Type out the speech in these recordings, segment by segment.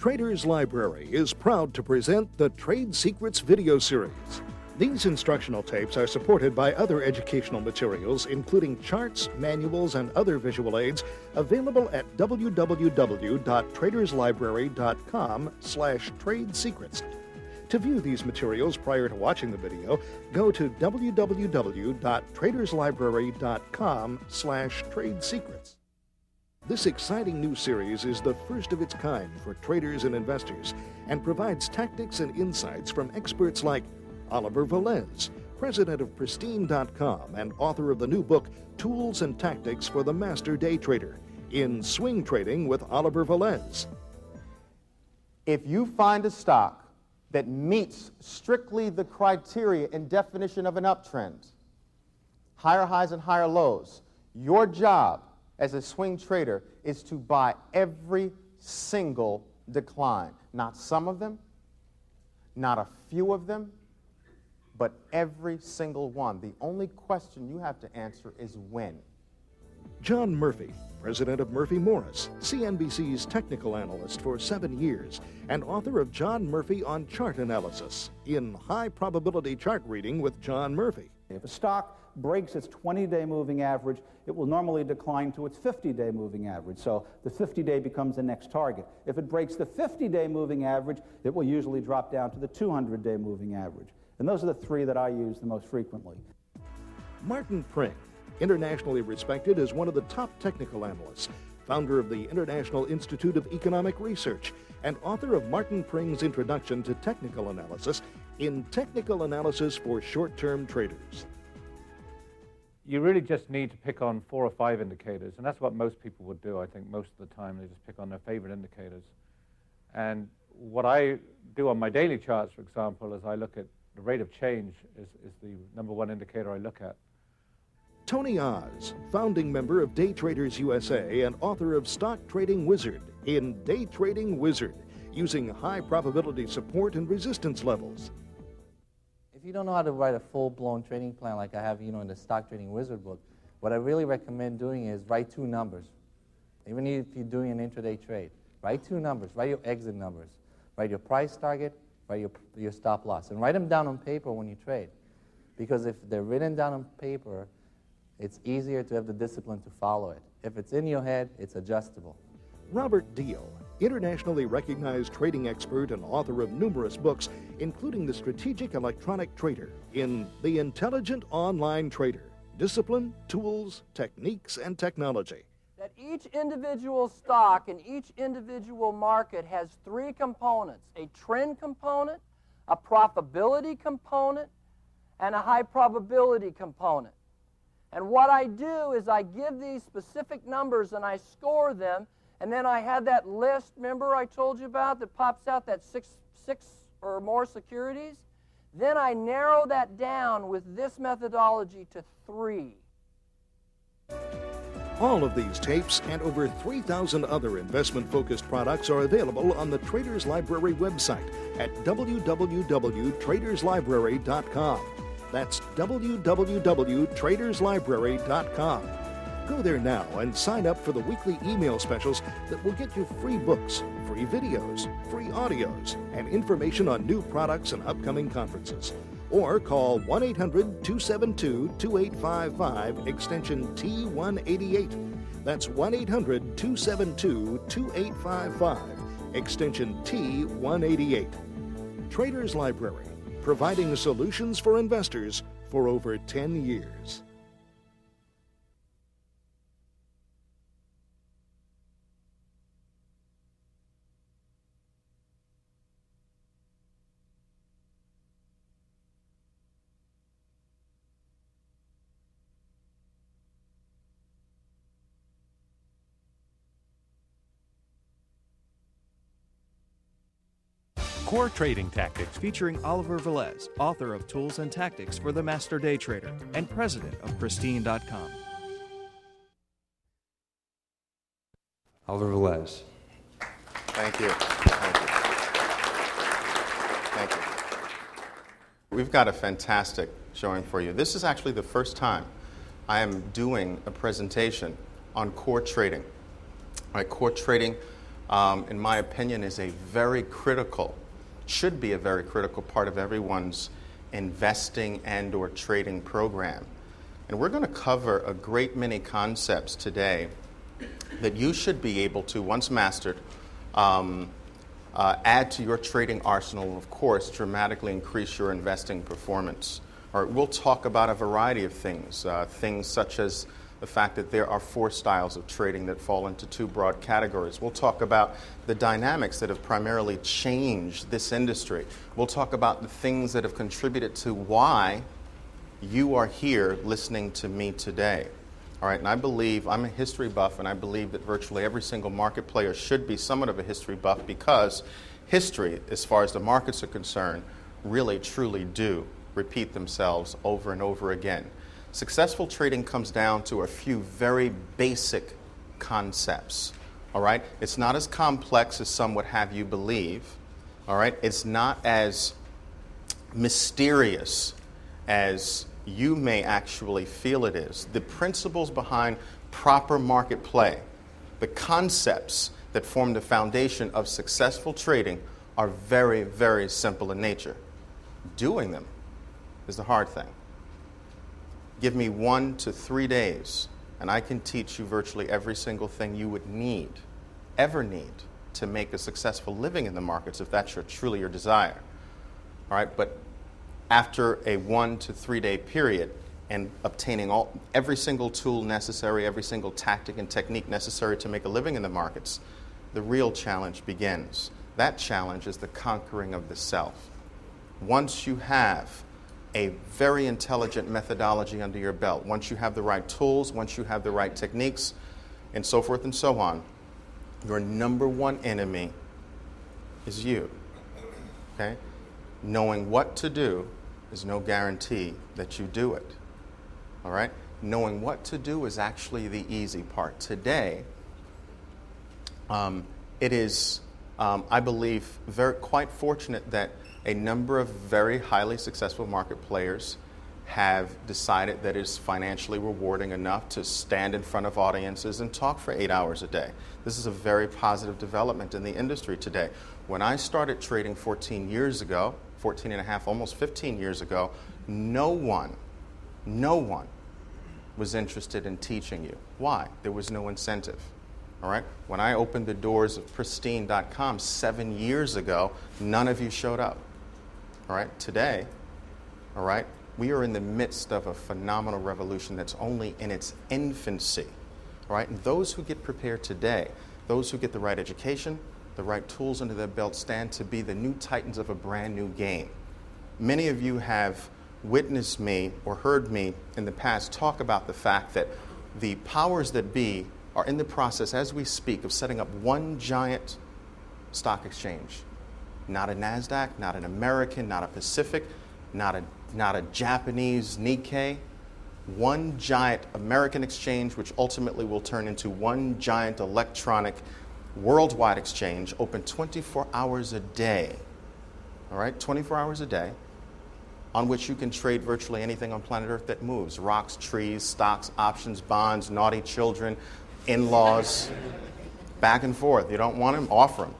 Traders Library is proud to present the Trade Secrets video series. These instructional tapes are supported by other educational materials, including charts, manuals, and other visual aids, available at www.traderslibrary.com/tradesecrets. To view these materials prior to watching the video, go to www.traderslibrary.com/tradesecrets. This exciting new series is the first of its kind for traders and investors and provides tactics and insights from experts like Oliver Velez, president of Pristine.com and author of the new book, Tools and Tactics for the Master Day Trader, in Swing Trading with Oliver Velez. If you find a stock that meets strictly the criteria and definition of an uptrend, higher highs and higher lows, your job as a swing trader is to buy every single decline. Not some of them, not a few of them, but every single one. The only question you have to answer is when. John Murphy, president of Murphy Morris, CNBC's technical analyst for 7 years, and author of John Murphy on Chart Analysis, in High Probability Chart Reading with John Murphy. If a stock breaks its 20-day moving average, it will normally decline to its 50-day moving average. So the 50-day becomes the next target. If it breaks the 50-day moving average, it will usually drop down to the 200-day moving average. And those are the three that I use the most frequently. Martin Pring, internationally respected as one of the top technical analysts, founder of the International Institute of Economic Research, and author of Martin Pring's Introduction to Technical Analysis in Technical Analysis for Short-Term Traders. You really just need to pick on 4 or 5 indicators, and that's what most people would do. I think most of the time they just pick on their favorite indicators. And what I do on my daily charts, for example, is I look at the rate of change is the number one indicator I look at. Tony Oz, founding member of Day Traders USA and author of Stock Trading Wizard in Day Trading Wizard, using high probability support and resistance levels. If you don't know how to write a full-blown trading plan like I have, in the Stock Trading Wizard book, what I really recommend doing is write 2 numbers. Even if you're doing an intraday trade, write 2 numbers. Write your exit numbers. Write your price target, write your stop loss. And write them down on paper when you trade. Because if they're written down on paper, it's easier to have the discipline to follow it. If it's in your head, it's adjustable. Robert Deal, internationally recognized trading expert and author of numerous books, including The Strategic Electronic Trader, in The Intelligent Online Trader, Discipline, Tools, Techniques, and Technology. That each individual stock and each individual market has 3 components: a trend component, a profitability component, and a high probability component. And what I do is I give these specific numbers and I score them, and then I have that list, remember I told you about, that pops out, that six or more securities? Then I narrow that down with this methodology to 3. All of these tapes and over 3,000 other investment-focused products are available on the Traders Library website at www.traderslibrary.com. That's www.traderslibrary.com. Go there now and sign up for the weekly email specials that will get you free books, free videos, free audios, and information on new products and upcoming conferences. Or call 1-800-272-2855, extension T188. That's 1-800-272-2855, extension T188. Traders Library, providing solutions for investors for over 10 years. Core Trading Tactics, featuring Oliver Velez, author of Tools and Tactics for the Master Day Trader and president of Pristine.com. Oliver Velez. Thank you. Thank you. Thank you. We've got a fantastic showing for you. This is actually the first time I am doing a presentation on core trading. All right, core trading in my opinion, is a very critical, should be a very critical part of everyone's investing and or trading program. And we're going to cover a great many concepts today that you should be able to, once mastered, add to your trading arsenal, and of course, dramatically increase your investing performance. All right, we'll talk about a variety of things, things such as the fact that there are 4 styles of trading that fall into 2 broad categories. We'll talk about the dynamics that have primarily changed this industry. We'll talk about the things that have contributed to why you are here listening to me today. All right, and I believe, I'm a history buff, and I believe that virtually every single market player should be somewhat of a history buff, because history, as far as the markets are concerned, really truly do repeat themselves over and over again. Successful trading comes down to a few very basic concepts. All right, it's not as complex as some would have you believe. All right, it's not as mysterious as you may actually feel it is. The principles behind proper market play, the concepts that form the foundation of successful trading, are very, very simple in nature. Doing them is the hard thing. Give me 1 to 3 days, and I can teach you virtually every single thing you would need, ever need, to make a successful living in the markets, if that's truly your desire. All right, but after a 1 to 3 day period and obtaining every single tool necessary, every single tactic and technique necessary to make a living in the markets, the real challenge begins. That challenge is the conquering of the self. Once you have a very intelligent methodology under your belt, once you have the right tools, once you have the right techniques, and so forth and so on, your number one enemy is you. Okay? Knowing what to do is no guarantee that you do it. All right? Knowing what to do is actually the easy part. Today, it is, I believe, quite fortunate that a number of very highly successful market players have decided that it's financially rewarding enough to stand in front of audiences and talk for 8 hours a day. This is a very positive development in the industry today. When I started trading 14 years ago, 14 and a half, almost 15 years ago, no one was interested in teaching you. Why? There was no incentive. All right? When I opened the doors of Pristine.com 7 years ago, none of you showed up. All right? Today, all right, we are in the midst of a phenomenal revolution that's only in its infancy. All right? And those who get prepared today, those who get the right education, the right tools under their belt, stand to be the new titans of a brand new game. Many of you have witnessed me or heard me in the past talk about the fact that the powers that be are in the process, as we speak, of setting up one giant stock exchange. Not a NASDAQ, not an American, not a Pacific, not a Japanese Nikkei. One giant American exchange, which ultimately will turn into one giant electronic worldwide exchange, open 24 hours a day. All right, 24 hours a day, on which you can trade virtually anything on planet Earth that moves. Rocks, trees, stocks, options, bonds, naughty children, in-laws, back and forth. You don't want them? Offer them.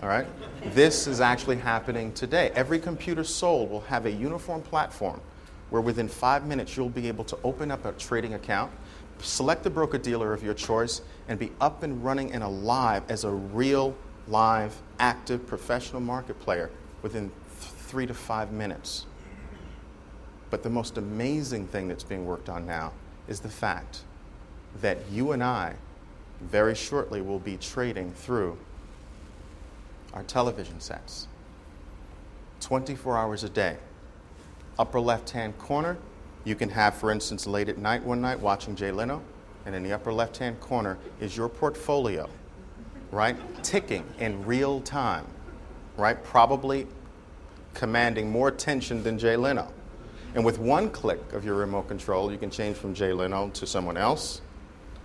All right? This is actually happening today. Every computer sold will have a uniform platform where within 5 minutes you'll be able to open up a trading account, select the broker-dealer of your choice, and be up and running and alive as a real, live, active, professional market player within 3 to 5 minutes. But the most amazing thing that's being worked on now is the fact that you and I very shortly will be trading through our television sets 24 hours a day. Upper left-hand corner, you can have, for instance, late at night one night watching Jay Leno, and in the upper left-hand corner is your portfolio, right? Ticking in real time, right? Probably commanding more attention than Jay Leno. And with one click of your remote control, you can change from Jay Leno to someone else.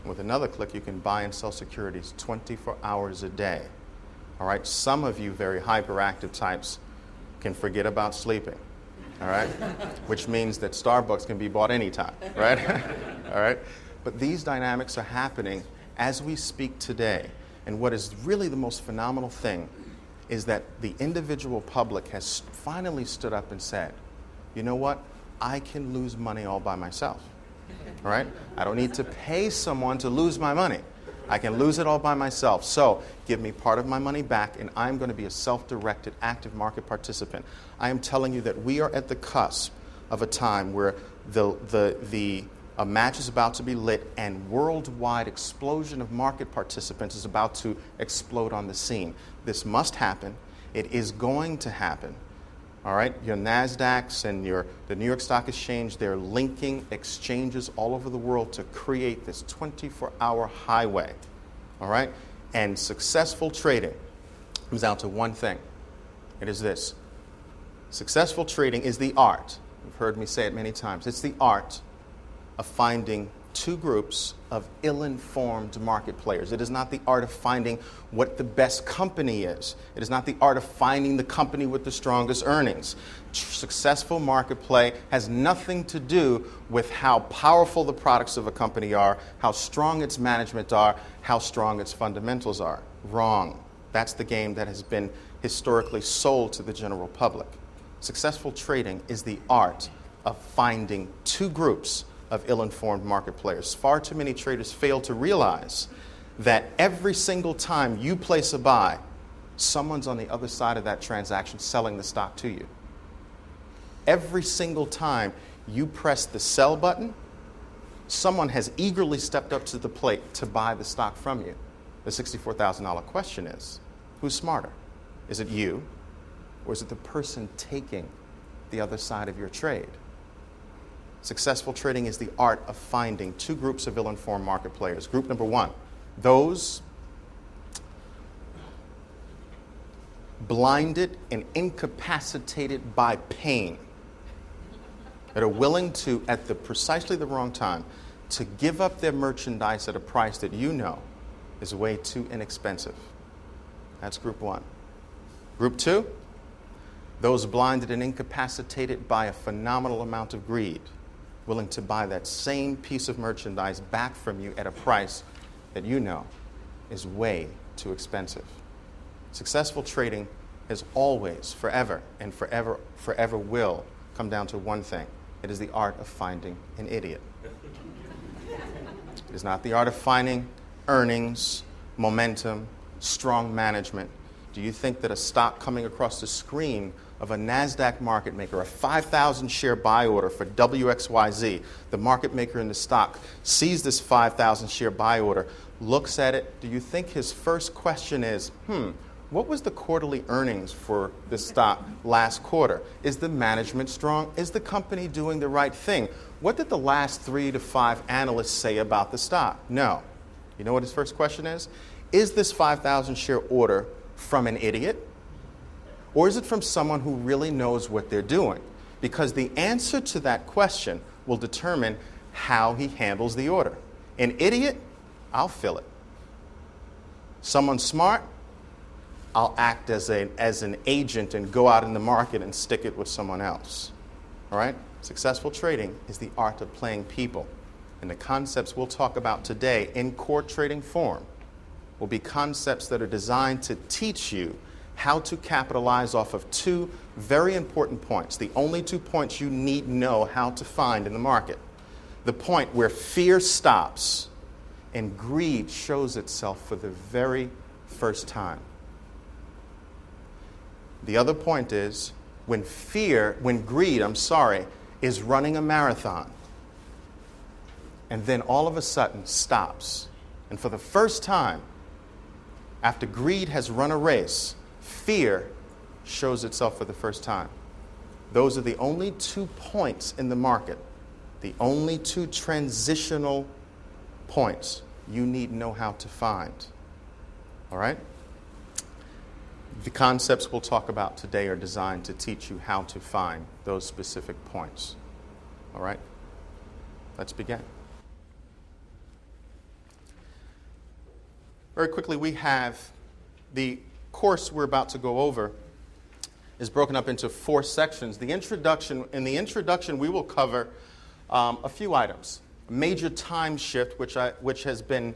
And with another click, you can buy and sell securities 24 hours a day. All right? Some of you very hyperactive types can forget about sleeping. All right? Which means that Starbucks can be bought anytime, right? All right? But these dynamics are happening as we speak today. And what is really the most phenomenal thing is that the individual public has finally stood up and said, you know what? I can lose money all by myself. All right? I don't need to pay someone to lose my money. I can lose it all by myself. So give me part of my money back, and I'm going to be a self-directed, active market participant. I am telling you that we are at the cusp of a time where a match is about to be lit, and worldwide explosion of market participants is about to explode on the scene. This must happen. It is going to happen. All right? Your NASDAQs and the New York Stock Exchange, they're linking exchanges all over the world to create this 24-hour highway. All right? And successful trading comes down to one thing. It is this. Successful trading is the art. You've heard me say it many times. It's the art of finding two groups of ill-informed market players. It is not the art of finding what the best company is. It is not the art of finding the company with the strongest earnings. Successful market play has nothing to do with how powerful the products of a company are, how strong its management are, how strong its fundamentals are. Wrong. That's the game that has been historically sold to the general public. Successful trading is the art of finding two groups of ill-informed market players. Far too many traders fail to realize that every single time you place a buy, someone's on the other side of that transaction selling the stock to you. Every single time you press the sell button, someone has eagerly stepped up to the plate to buy the stock from you. The $64,000 question is, who's smarter? Is it you, or is it the person taking the other side of your trade? Successful trading is the art of finding two groups of ill-informed market players. Group number one, those blinded and incapacitated by pain that are willing to, at precisely the wrong time, to give up their merchandise at a price that you know is way too inexpensive. That's group one. Group two, those blinded and incapacitated by a phenomenal amount of greed, willing to buy that same piece of merchandise back from you at a price that you know is way too expensive. Successful trading has always, forever, and forever will come down to one thing. It is the art of finding an idiot. It is not the art of finding earnings, momentum, strong management. Do you think that a stock coming across the screen of a NASDAQ market maker, a 5,000 share buy order for WXYZ, the market maker in the stock sees this 5,000 share buy order, looks at it, do you think his first question is, what was the quarterly earnings for this stock last quarter? Is the management strong? Is the company doing the right thing? What did the last 3 to 5 analysts say about the stock? No. You know what his first question is? Is this 5,000 share order from an idiot? Or is it from someone who really knows what they're doing? Because the answer to that question will determine how he handles the order. An idiot, I'll fill it. Someone smart, I'll act as an agent and go out in the market and stick it with someone else. All right? Successful trading is the art of playing people. And the concepts we'll talk about today in core trading form will be concepts that are designed to teach you how to capitalize off of two very important points, the only 2 points you need know how to find in the market. The point where fear stops and greed shows itself for the very first time. The other point is when greed is running a marathon and then all of a sudden stops. And for the first time, after greed has run a race, fear shows itself for the first time. Those are the only 2 points in the market, the only 2 transitional points you need know how to find. All right? The concepts we'll talk about today are designed to teach you how to find those specific points. All right? Let's begin. Very quickly, we have the course we're about to go over is broken up into 4 sections. In the introduction, we will cover a few items. A major time shift, which has been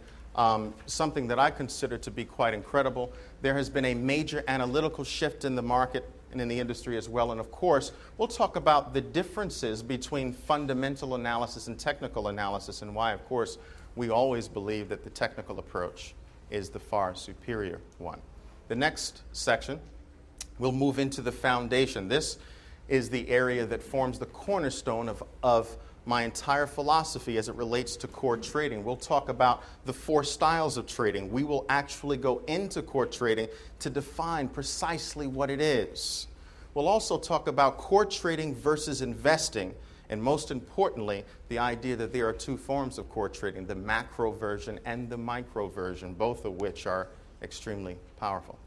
something that I consider to be quite incredible. There has been a major analytical shift in the market and in the industry as well. And of course, we'll talk about the differences between fundamental analysis and technical analysis, and why, of course, we always believe that the technical approach is the far superior one. The next section, we'll move into the foundation. This is the area that forms the cornerstone of my entire philosophy as it relates to core trading. We'll talk about the 4 styles of trading. We will actually go into core trading to define precisely what it is. We'll also talk about core trading versus investing, and most importantly, the idea that there are 2 forms of core trading, the macro version and the micro version, both of which are extremely powerful.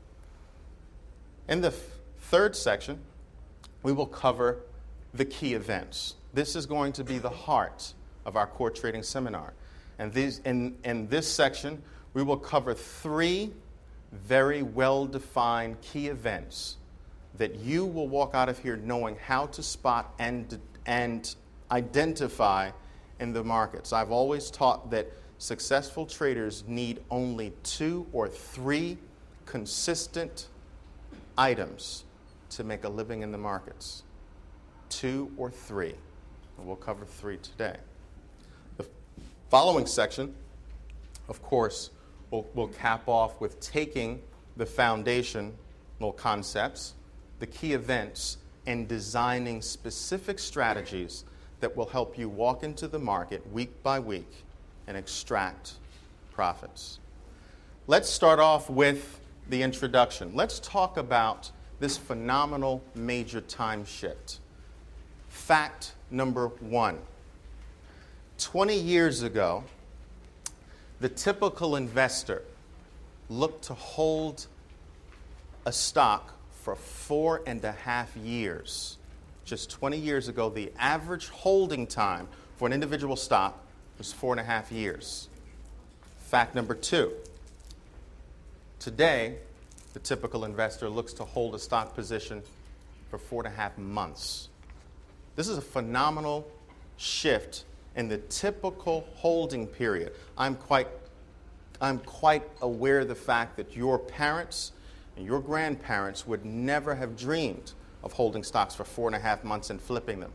In the third section, we will cover the key events. This is going to be the heart of our core trading seminar. And in this section, we will cover 3 very well-defined key events that you will walk out of here knowing how to spot and identify in the markets. I've always taught that successful traders need only 2 or 3 consistent items to make a living in the markets. 2 or 3. And we'll cover 3 today. The following section, of course, we'll cap off with taking the foundational concepts, the key events, and designing specific strategies that will help you walk into the market week by week and extract profits. Let's start off with the introduction. Let's talk about this phenomenal major time shift. Fact number 1. 20 years ago, the typical investor looked to hold a stock for 4.5 years. Just 20 years ago, the average holding time for an individual stock was 4.5 years. Fact number 2. Today, the typical investor looks to hold a stock position for 4.5 months. This is a phenomenal shift in the typical holding period. I'm quite aware of the fact that your parents and your grandparents would never have dreamed of holding stocks for 4.5 months and flipping them.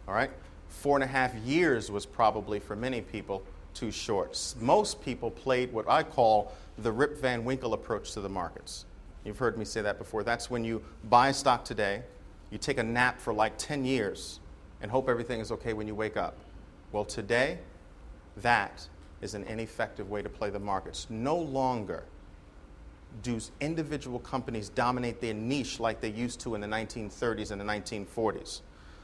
All right? 4.5 years was probably, for many people, too short. Most people played what I call the Rip Van Winkle approach to the markets. You've heard me say that before. That's when you buy a stock today, you take a nap for like 10 years and hope everything is okay when you wake up. Well, today, that is an ineffective way to play the markets. No longer do individual companies dominate their niche like they used to in the 1930s and the 1940s.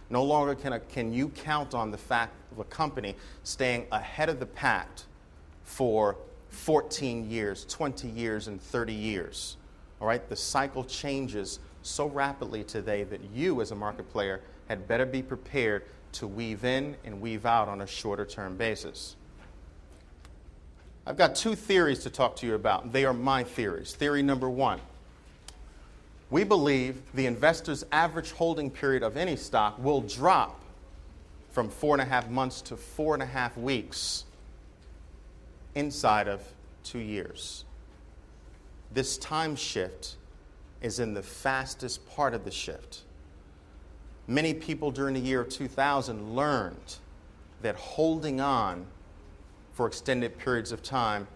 No longer can you count on the fact of a company staying ahead of the pack for 14 years, 20 years, and 30 years. All right? The cycle changes so rapidly today that you, as a market player, had better be prepared to weave in and weave out on a shorter term basis. I've got 2 theories to talk to you about. They are my theories. Theory number 1. We believe the investor's average holding period of any stock will drop from 4.5 months to 4.5 weeks inside of 2 years. This time shift is in the fastest part of the shift. Many people during the year of 2000 learned that holding on for extended periods of time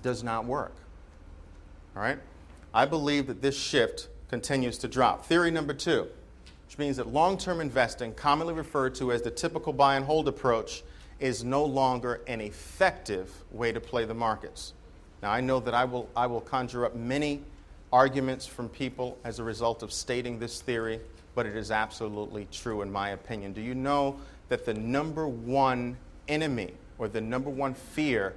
does not work. All right? I believe that this shift continues to drop. Theory number 2, which means that long-term investing, commonly referred to as the typical buy and hold approach, is no longer an effective way to play the markets. Now, I know that I will conjure up many arguments from people as a result of stating this theory, but it is absolutely true in my opinion. Do you know that the number 1 enemy or the number 1 fear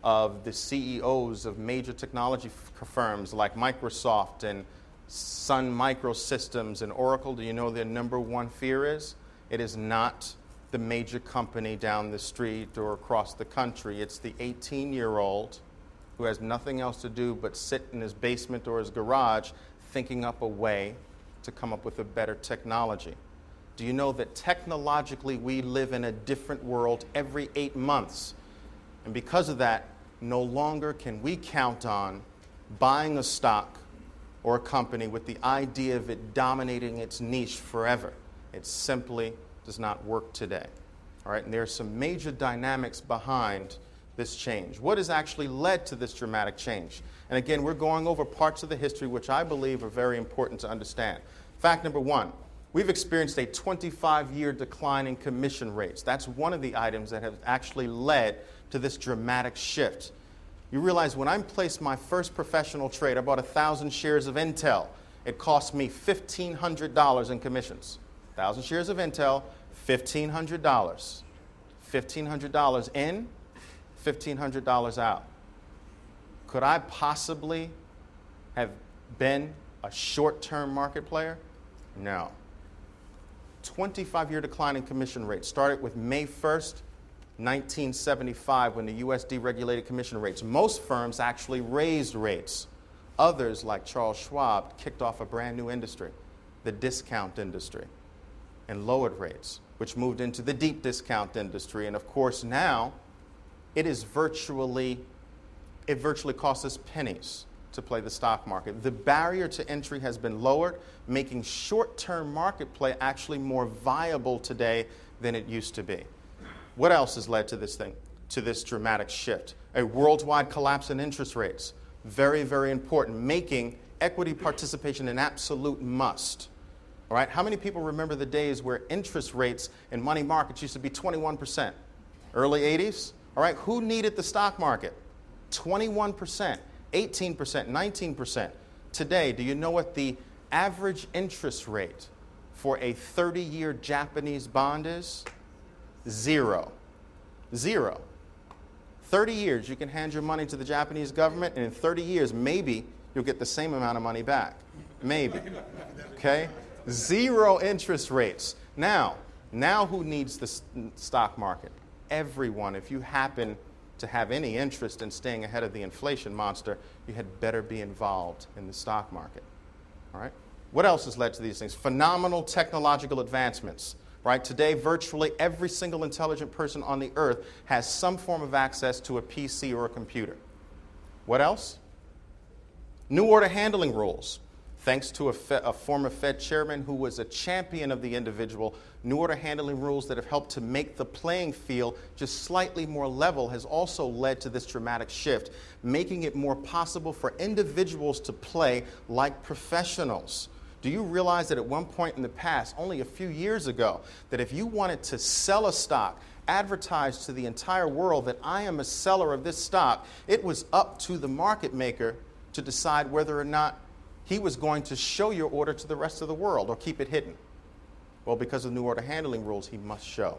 of the CEOs of major technology firms like Microsoft and Sun Microsystems and Oracle, do you know their number 1 fear is? It is not the major company down the street or across the country. It's the 18-year-old who has nothing else to do but sit in his basement or his garage thinking up a way to come up with a better technology. Do you know that technologically we live in a different world every 8 months? And because of that, no longer can we count on buying a stock or a company with the idea of it dominating its niche forever. It simply does not work today. All right, and there are some major dynamics behind this change. What has actually led to this dramatic change? And again, we're going over parts of the history which I believe are very important to understand. Fact number one, we've experienced a 25-year decline in commission rates. That's one of the items that have actually led to this dramatic shift. You realize when I placed my first professional trade, I bought 1,000 shares of Intel. It cost me $1,500 in commissions. 1,000 shares of Intel, $1,500. $1,500 in, $1,500 out. Could I possibly have been a short-term market player? No. 25-year decline in commission rates started with May 1st, 1975, when the U.S. deregulated commission rates. Most firms actually raised rates. Others, like Charles Schwab, kicked off a brand new industry, the discount industry, and lowered rates, which moved into the deep discount industry. And of course, now it virtually costs us pennies to play the stock market. The barrier to entry has been lowered, making short-term market play actually more viable today than it used to be. What else has led to this dramatic shift? A worldwide collapse in interest rates. Very, very important, making equity participation an absolute must. All right, how many people remember the days where interest rates in money markets used to be 21%? Early 80s? All right, who needed the stock market? 21%, 18%, 19%. Today, do you know what the average interest rate for a 30-year Japanese bond is? Zero. 30 years, you can hand your money to the Japanese government, and in 30 years, maybe you'll get the same amount of money back. Maybe. Okay? Zero interest rates. Now who needs the stock market? Everyone. If you happen to have any interest in staying ahead of the inflation monster, you had better be involved in the stock market. All right? What else has led to these things? Phenomenal technological advancements. Right? Today, virtually every single intelligent person on the earth has some form of access to a PC or a computer. What else? New order handling rules. Thanks to a former Fed chairman who was a champion of the individual, new order handling rules that have helped to make the playing field just slightly more level has also led to this dramatic shift, making it more possible for individuals to play like professionals. Do you realize that at one point in the past, only a few years ago, that if you wanted to sell a stock, advertise to the entire world that I am a seller of this stock, it was up to the market maker to decide whether or not he was going to show your order to the rest of the world or keep it hidden? Well, because of new order handling rules, he must show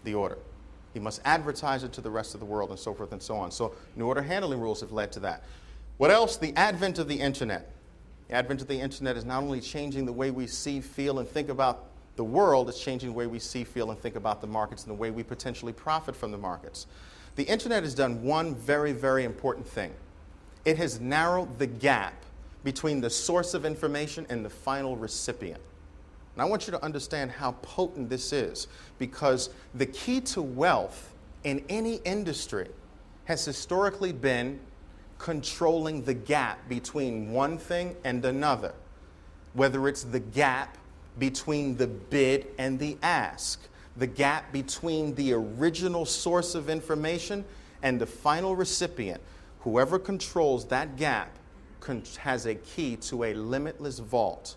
the order. He must advertise it to the rest of the world and so forth and so on. So new order handling rules have led to that. What else? The advent of the internet. The advent of the internet is not only changing the way we see, feel, and think about the world, it's changing the way we see, feel, and think about the markets and the way we potentially profit from the markets. The internet has done one very, very important thing. It has narrowed the gap between the source of information and the final recipient. And I want you to understand how potent this is, because the key to wealth in any industry has historically been controlling the gap between one thing and another, whether it's the gap between the bid and the ask, the gap between the original source of information and the final recipient. Whoever controls that gap has a key to a limitless vault.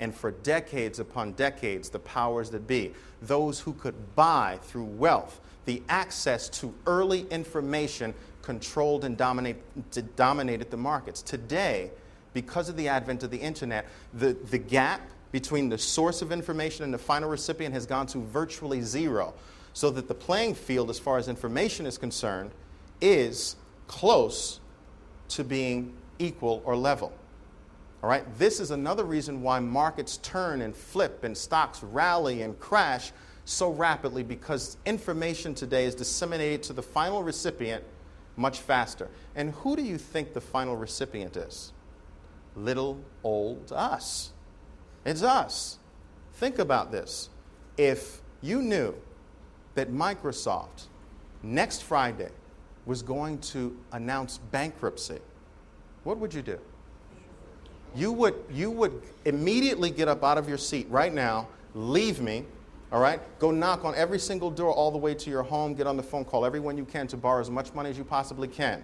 And for decades upon decades, the powers that be, those who could buy through wealth the access to early information, controlled and dominated the markets. Today, because of the advent of the internet, the gap between the source of information and the final recipient has gone to virtually zero, so that the playing field, as far as information is concerned, is close to being equal or level. All right? This is another reason why markets turn and flip and stocks rally and crash so rapidly, because information today is disseminated to the final recipient much faster. And who do you think the final recipient is? Little old us. It's us. Think about this. If you knew that Microsoft next Friday was going to announce bankruptcy, what would you do? You would immediately get up out of your seat right now, leave me, all right? Go knock on every single door all the way to your home, get on the phone, call everyone you can to borrow as much money as you possibly can,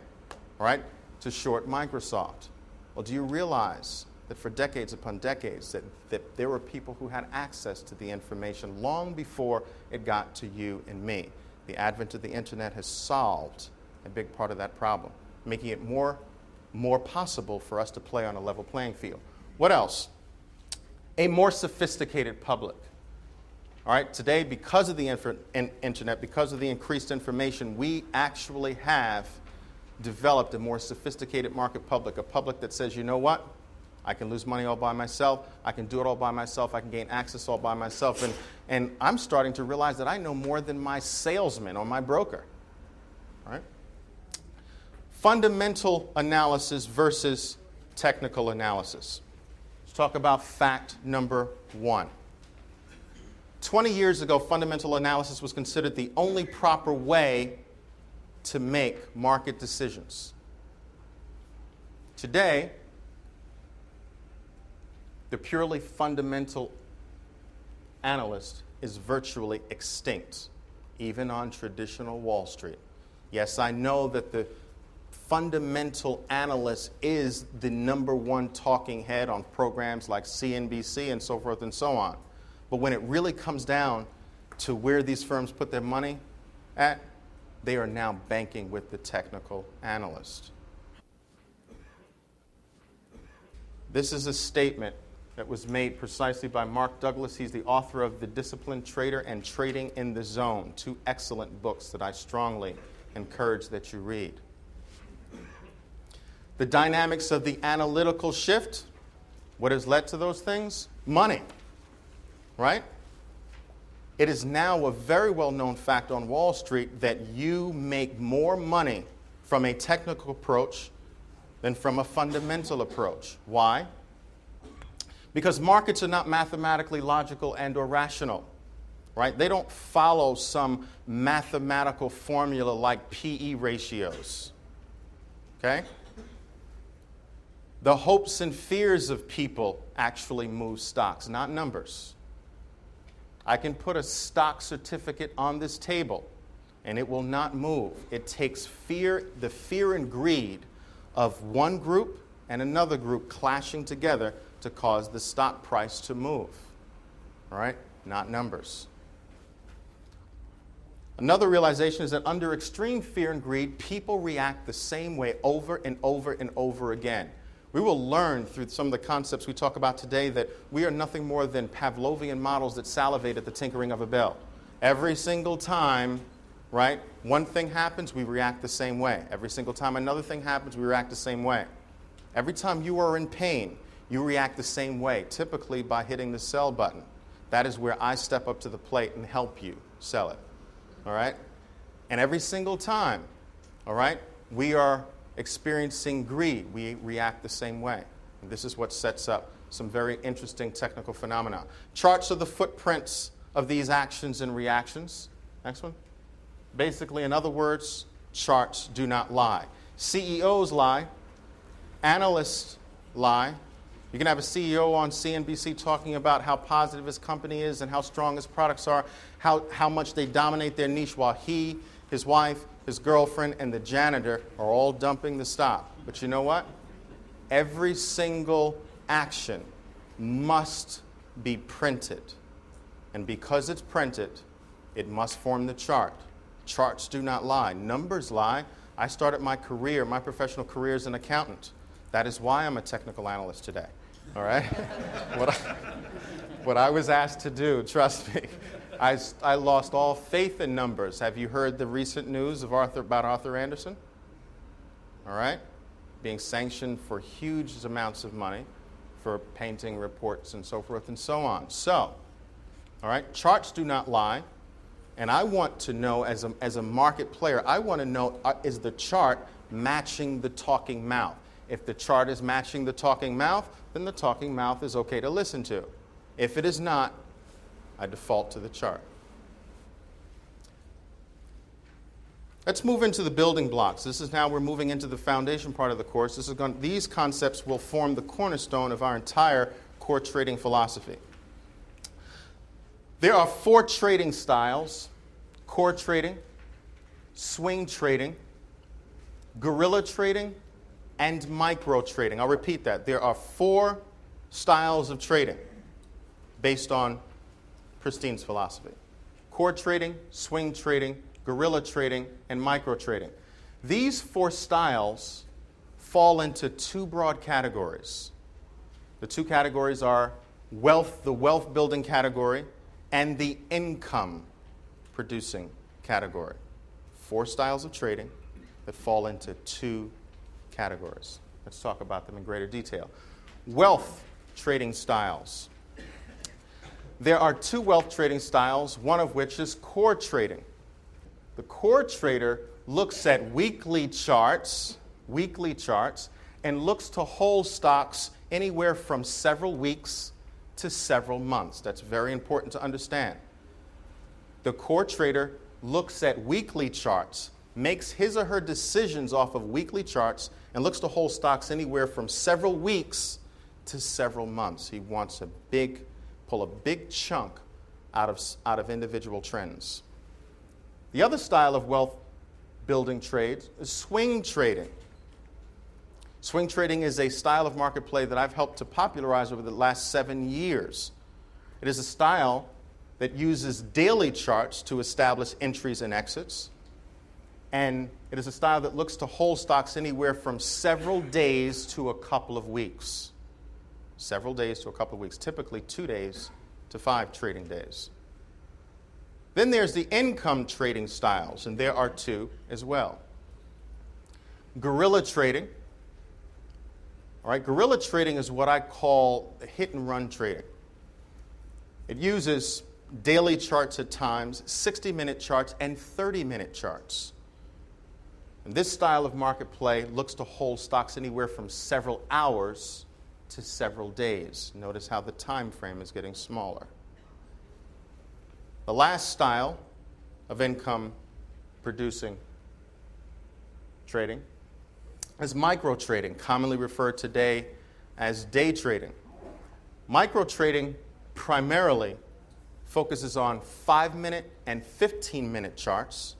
all right, to short Microsoft. Well, do you realize that for decades upon decades that there were people who had access to the information long before it got to you and me? The advent of the internet has solved a big part of that problem, making it more possible for us to play on a level playing field. What else? A more sophisticated public. All right, today, because of the internet, because of the increased information, we actually have developed a more sophisticated market public, a public that says, you know what? I can lose money all by myself. I can do it all by myself. I can gain access all by myself. And I'm starting to realize that I know more than my salesman or my broker. All right? Fundamental analysis versus technical analysis. Let's talk about fact number 1. 20 years ago, fundamental analysis was considered the only proper way to make market decisions. Today, the purely fundamental analyst is virtually extinct, even on traditional Wall Street. Yes, I know that the fundamental analyst is the #1 talking head on programs like CNBC and so forth and so on. But when it really comes down to where these firms put their money at, they are now banking with the technical analyst. This is a statement that was made precisely by Mark Douglas. He's the author of The Disciplined Trader and Trading in the Zone, 2 excellent books that I strongly encourage that you read. The dynamics of the analytical shift, what has led to those things? Money, right? It is now a very well-known fact on Wall Street that you make more money from a technical approach than from a fundamental approach. Why? Because markets are not mathematically logical and or rational, right? They don't follow some mathematical formula like PE ratios, okay? The hopes and fears of people actually move stocks, not numbers. I can put a stock certificate on this table, and it will not move. It takes fear, the fear and greed of one group and another group clashing together to cause the stock price to move. All right? Not numbers. Another realization is that under extreme fear and greed, people react the same way over and over and over again. We will learn through some of the concepts we talk about today that we are nothing more than Pavlovian models that salivate at the tinkering of a bell. Every single time, right, one thing happens, we react the same way. Every single time another thing happens, we react the same way. Every time you are in pain, you react the same way, typically by hitting the sell button. That is where I step up to the plate and help you sell it. All right? And every single time, all right, we are experiencing greed, we react the same way. And this is what sets up some very interesting technical phenomena. Charts are the footprints of these actions and reactions. Next one. Basically, in other words, charts do not lie. CEOs lie. Analysts lie. You can have a CEO on CNBC talking about how positive his company is and how strong his products are, how much they dominate their niche, while he, his wife, his girlfriend, and the janitor are all dumping the stock. But you know what? Every single action must be printed. And because it's printed, it must form the chart. Charts do not lie. Numbers lie. I started my career, my professional career as an accountant. That is why I'm a technical analyst today. All right? What I was asked to do, trust me, I lost all faith in numbers. Have you heard the recent news about Arthur Andersen? All right? Being sanctioned for huge amounts of money for painting reports and so forth and so on. So, all right, charts do not lie. And I want to know, as a market player, I want to know, is the chart matching the talking mouth? If the chart is matching the talking mouth, then the talking mouth is okay to listen to. If it is not, I default to the chart. Let's move into the building blocks. This is now we're moving into the foundation part of the course. These concepts will form the cornerstone of our entire core trading philosophy. There are 4 trading styles: core trading, swing trading, guerrilla trading, and micro trading. I'll repeat that. There are 4 styles of trading based on Pristine's philosophy: core trading, swing trading, guerrilla trading, and micro trading. These 4 styles fall into 2 broad categories. The 2 categories are the wealth building category and the income producing category. 4 styles of trading that fall into 2 categories. Let's talk about them in greater detail. Wealth trading styles. There are 2 wealth trading styles, one of which is core trading. The core trader looks at weekly charts, and looks to hold stocks anywhere from several weeks to several months. That's very important to understand. The core trader looks at weekly charts, makes his or her decisions off of weekly charts, and looks to hold stocks anywhere from several weeks to several months. He wants to pull a big chunk out of individual trends. The other style of wealth building trades is swing trading. Swing trading is a style of market play that I've helped to popularize over the last 7 years. It is a style that uses daily charts to establish entries and exits. And it is a style that looks to hold stocks anywhere from several days to a couple of weeks. Several days to a couple of weeks, typically 2 days to 5 trading days. Then there's the income trading styles, and there are 2 as well. Guerrilla trading. All right, guerrilla trading is what I call hit and run trading. It uses daily charts at times, 60-minute charts, and 30-minute charts. And this style of market play looks to hold stocks anywhere from several hours to several days. Notice how the time frame is getting smaller. The last style of income producing trading is micro trading, commonly referred today as day trading. Micro trading primarily focuses on 5-minute and 15-minute charts,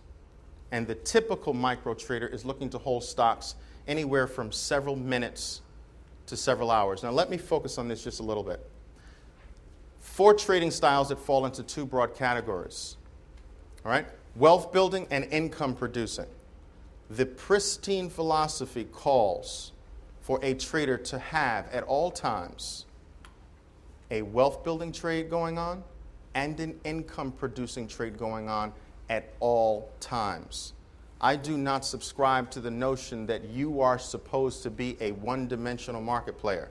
and the typical micro trader is looking to hold stocks anywhere from several minutes to several hours. Now let me focus on this just a little bit. 4 trading styles that fall into 2 broad categories. All right? Wealth building and income producing. The Pristine philosophy calls for a trader to have at all times a wealth building trade going on and an income producing trade going on at all times. I do not subscribe to the notion that you are supposed to be a one-dimensional market player.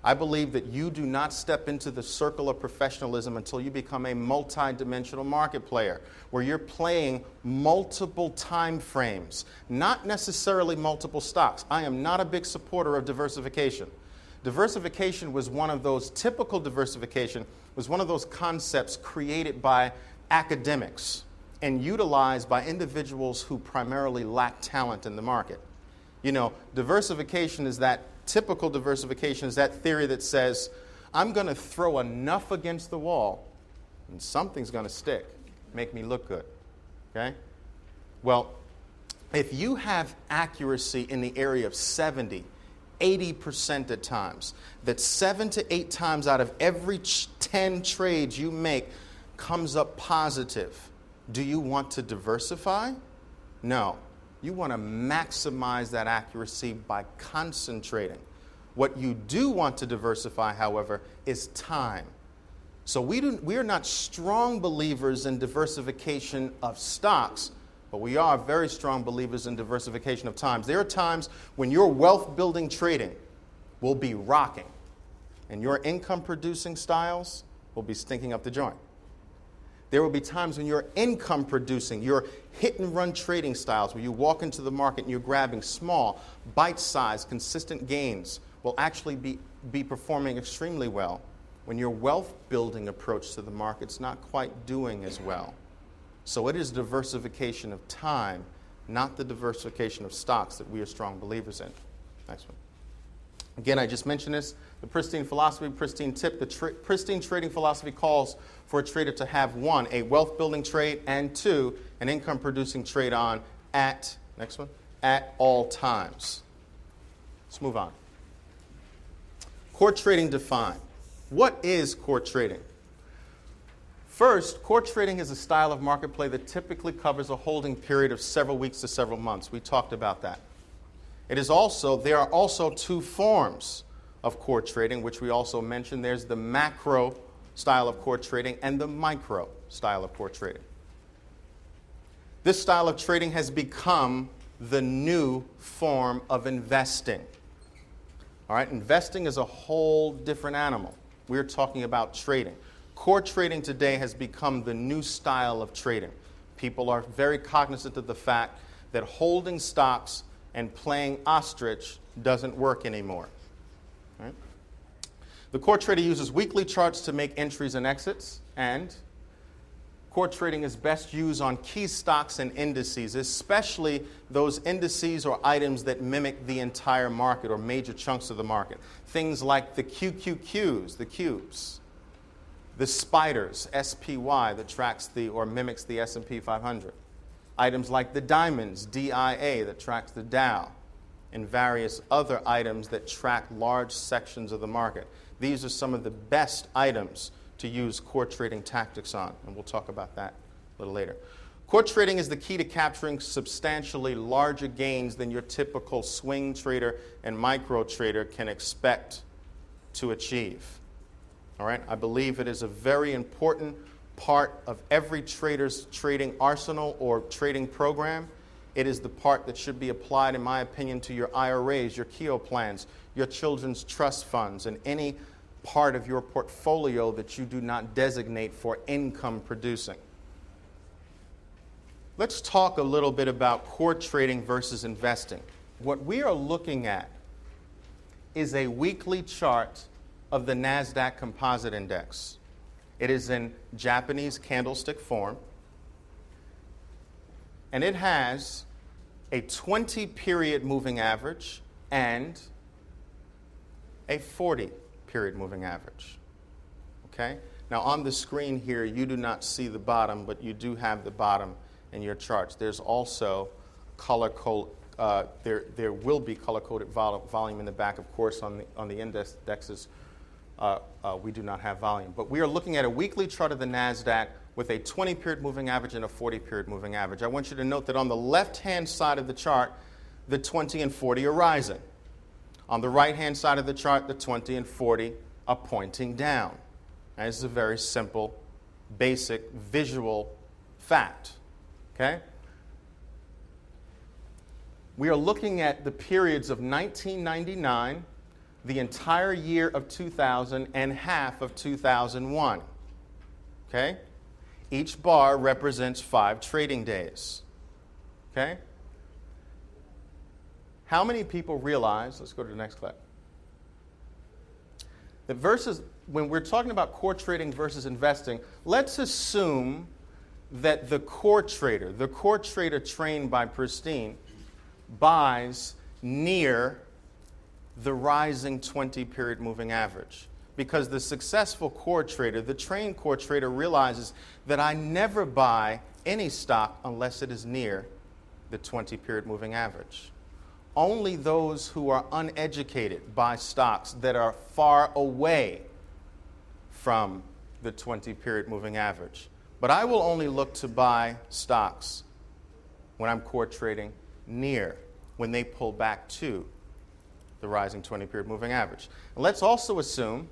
I believe that you do not step into the circle of professionalism until you become a multi-dimensional market player, where you're playing multiple time frames, not necessarily multiple stocks. I am not a big supporter of diversification. Diversification was one of those, typical diversification was one of those concepts created by academics and utilized by individuals who primarily lack talent in the market. You know, diversification is that typical diversification is that theory that says, I'm going to throw enough against the wall and something's going to stick, make me look good. Okay? Well, if you have accuracy in the area of 70, 80% at times, that 7 to 8 times out of every 10 trades you make comes up positive, do you want to diversify? No. You want to maximize that accuracy by concentrating. What you do want to diversify, however, is time. So we are not strong believers in diversification of stocks, but we are very strong believers in diversification of times. There are times when your wealth-building trading will be rocking, and your income-producing styles will be stinking up the joint. There will be times when your income producing, your hit and run trading styles, where you walk into the market and you're grabbing small, bite-sized, consistent gains, will actually be performing extremely well when your wealth building approach to the market's not quite doing as well. So it is diversification of time not the diversification of stocks that we are strong believers in. Next one. Again, I just mentioned this. The pristine philosophy, pristine tip. The pristine trading philosophy calls for a trader to have 1, a wealth-building trade, and 2, an income-producing trade on at, next one, at all times. Let's move on. Core trading defined. What is core trading? First, core trading is a style of market play that typically covers a holding period of several weeks to several months. We talked about that. There are also 2 forms of core trading, which we also mentioned. There's the macro style of core trading and the micro style of core trading. This style of trading has become the new form of investing. All right, investing is a whole different animal. We're talking about trading. Core trading today has become the new style of trading. People are very cognizant of the fact that holding stocks and playing ostrich doesn't work anymore. Right? The core trader uses weekly charts to make entries and exits, and core trading is best used on key stocks and indices, especially those indices or items that mimic the entire market or major chunks of the market. Things like the QQQs, the cubes, the spiders, SPY, that tracks or mimics the S&P 500. Items like the diamonds, DIA, that tracks the Dow, and various other items that track large sections of the market. These are some of the best items to use core trading tactics on, and we'll talk about that a little later. Core trading is the key to capturing substantially larger gains than your typical swing trader and micro trader can expect to achieve. All right? I believe it is a very important part of every trader's trading arsenal or trading program. It is the part that should be applied, in my opinion, to your IRAs, your Keogh plans, your children's trust funds, and any part of your portfolio that you do not designate for income producing. Let's talk a little bit about core trading versus investing. What we are looking at is a weekly chart of the NASDAQ Composite Index. It is in Japanese candlestick form, and it has a 20-period moving average and a 40-period moving average. Okay? Now, on the screen here, you do not see the bottom, but you do have the bottom in your charts. There's also there will be color-coded volume in the back, of course, on the indexes. We do not have volume. But we are looking at a weekly chart of the NASDAQ with a 20-period moving average and a 40-period moving average. I want you to note that on the left-hand side of the chart, the 20 and 40 are rising. On the right-hand side of the chart, the 20 and 40 are pointing down. Now, this is a very simple, basic, visual fact. Okay? We are looking at the periods of 1999, the entire year of 2000, and half of 2001. Okay? Each bar represents 5 trading days. Okay? How many people realize, let's go to the next clip, that when we're talking about core trading versus investing, let's assume that the core trader trained by Pristine, buys near the rising 20-period moving average. Because the successful core trader, the trained core trader, realizes that I never buy any stock unless it is near the 20-period moving average. Only those who are uneducated buy stocks that are far away from the 20-period moving average. But I will only look to buy stocks when I'm core trading near, when they pull back to the rising 20-period moving average. And let's also assume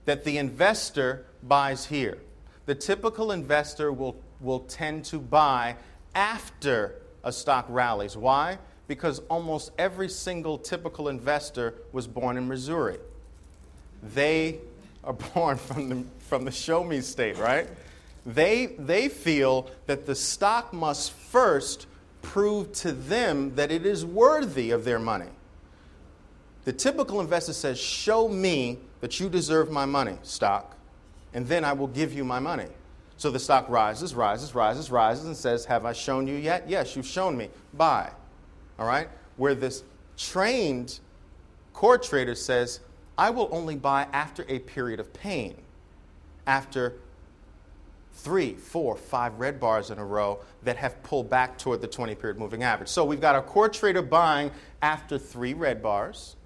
that the investor buys here. The typical investor will tend to buy after a stock rallies. Why? Because almost every single typical investor was born in Missouri. They are born from the show me state, right? They feel that the stock must first prove to them that it is worthy of their money. The typical investor says, show me that you deserve my money, stock, and then I will give you my money. So the stock rises, rises, rises, rises, and says, have I shown you yet? Yes, you've shown me. Buy. All right? Where this trained core trader says, I will only buy after a period of pain, after 3, 4, 5 red bars in a row that have pulled back toward the 20-period moving average. So we've got our core trader buying after 3 red bars,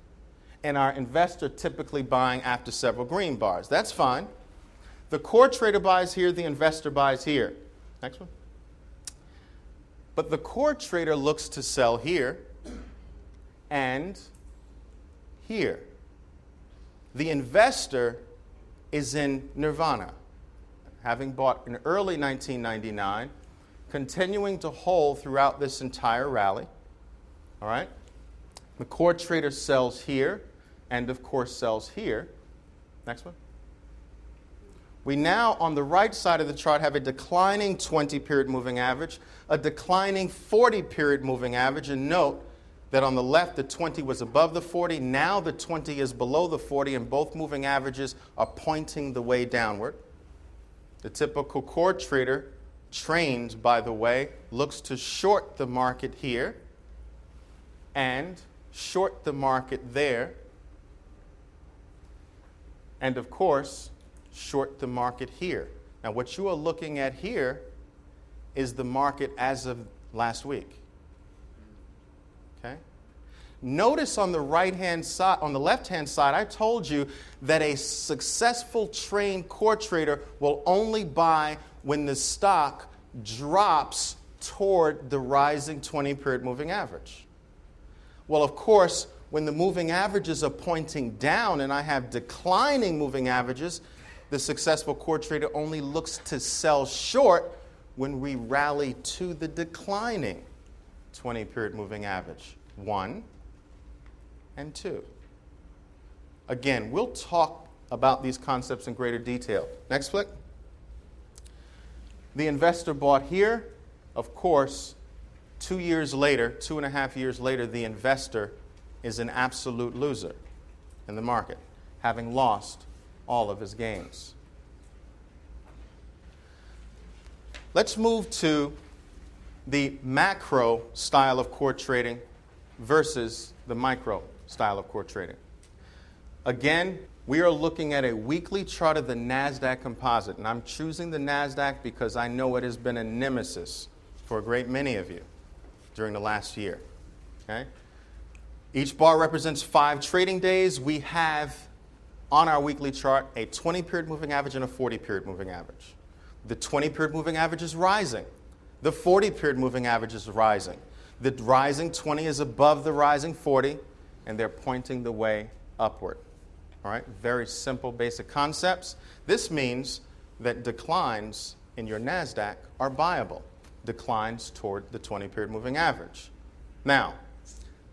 and our investor typically buying after several green bars. That's fine. The core trader buys here, the investor buys here. Next one. But the core trader looks to sell here and here. The investor is in nirvana, having bought in early 1999, continuing to hold throughout this entire rally. All right? The core trader sells here and, of course, sells here. Next one. We now, on the right side of the chart, have a declining 20-period moving average, a declining 40-period moving average, and note that on the left, the 20 was above the 40. Now the 20 is below the 40, and both moving averages are pointing the way downward. The typical core trader, trained, by the way, looks to short the market here and short the market there, and, of course, short the market here. Now, what you are looking at here is the market as of last week. Okay? Notice on the right-hand side, on the left-hand side, I told you that a successful trained core trader will only buy when the stock drops toward the rising 20-period moving average. Well, of course, when the moving averages are pointing down and I have declining moving averages, the successful core trader only looks to sell short when we rally to the declining 20-period moving average. 1 and 2. Again, we'll talk about these concepts in greater detail. Next flick. The investor bought here. Of course, 2 years later, 2.5 years later, the investor is an absolute loser in the market, having lost all of his gains. Let's move to the macro style of core trading versus the micro style of core trading. Again, we are looking at a weekly chart of the NASDAQ composite, and I'm choosing the NASDAQ because I know it has been a nemesis for a great many of you during the last year. Okay? Each bar represents 5 trading days. We have on our weekly chart a 20-period moving average and a 40-period moving average. The 20-period moving average is rising. The 40-period moving average is rising. The rising 20 is above the rising 40, and they're pointing the way upward. All right? Very simple, basic concepts. This means that declines in your NASDAQ are buyable. Declines toward the 20-period moving average. Now,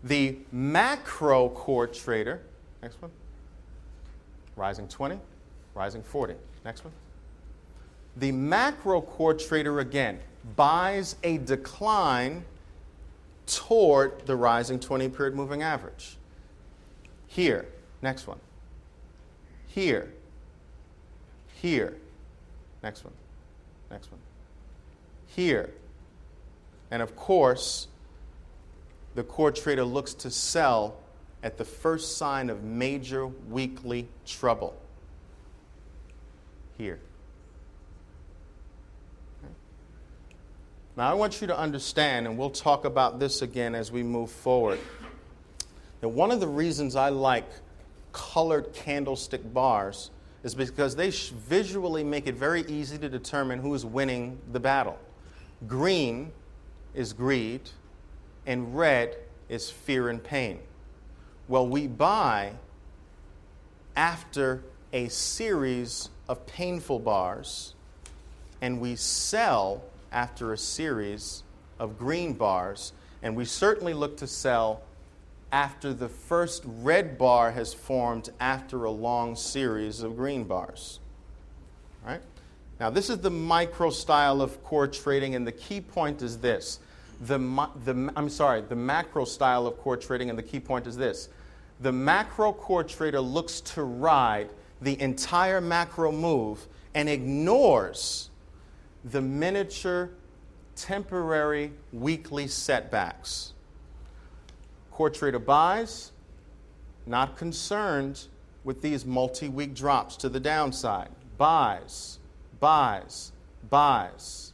the macro core trader, next one, rising 20, rising 40. Next one. The macro core trader, again, buys a decline toward the rising 20-period moving average. Here, next one. Here, here, next one, next one. Here. And of course, the core trader looks to sell at the first sign of major weekly trouble. Here. Okay. Now, I want you to understand, and we'll talk about this again as we move forward, that one of the reasons I like colored candlestick bars is because they visually make it very easy to determine who is winning the battle. Green is greed, and red is fear and pain. Well, we buy after a series of painful bars, and we sell after a series of green bars, and we certainly look to sell after the first red bar has formed after a long series of green bars. All right? Now, this is the micro style of core trading, and the key point is this. The macro style of core trading, and the key point is this. The macro core trader looks to ride the entire macro move and ignores the miniature temporary weekly setbacks. Core trader buys, not concerned with these multi-week drops to the downside. Buys, buys, buys,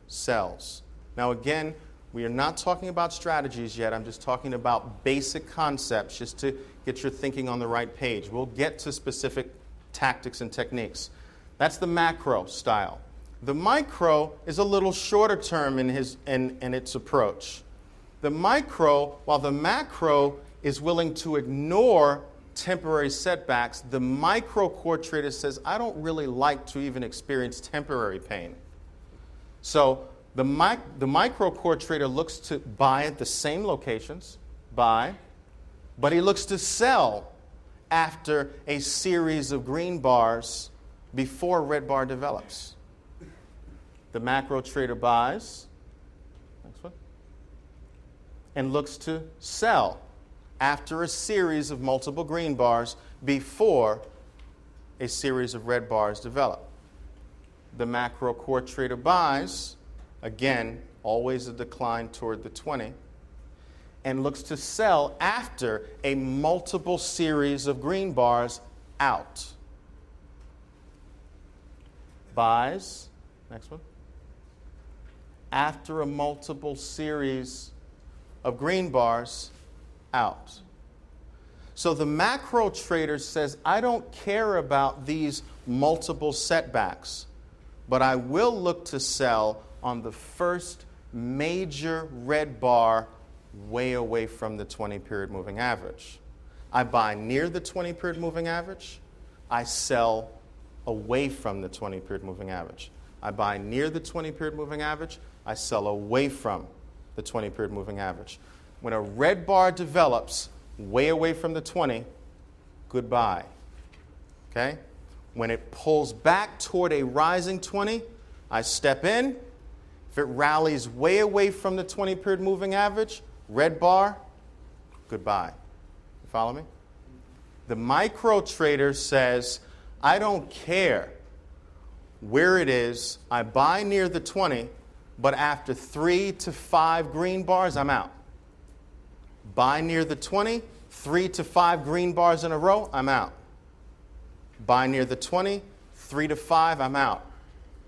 sells. Now again, we are not talking about strategies yet. I'm just talking about basic concepts just to get your thinking on the right page. We'll get to specific tactics and techniques. That's the macro style. The micro is a little shorter term in its approach. The micro, while the macro is willing to ignore temporary setbacks, the micro core trader says, I don't really like to even experience temporary pain. So the micro core trader looks to buy at the same locations, buy, but he looks to sell after a series of green bars before a red bar develops. The macro trader buys, next one, and looks to sell after a series of multiple green bars before a series of red bars develop. The macro core trader buys, again, always a decline toward the 20, and looks to sell after a multiple series of green bars out. Buys, next one, after a multiple series of green bars out. So the macro trader says, I don't care about these multiple setbacks, but I will look to sell on the first major red bar way away from the 20-period moving average. I buy near the 20-period moving average. I sell away from the 20-period moving average. I buy near the 20-period moving average. I sell away from the 20-period moving average. When a red bar develops way away from the 20, goodbye. Okay? When it pulls back toward a rising 20, I step in. If it rallies way away from the 20-period moving average, red bar, goodbye. You follow me? The micro trader says, I don't care where it is. I buy near the 20, but after 3 to 5 green bars, I'm out. Buy near the 20, 3 to 5 green bars in a row, I'm out. Buy near the 20, 3 to 5, I'm out.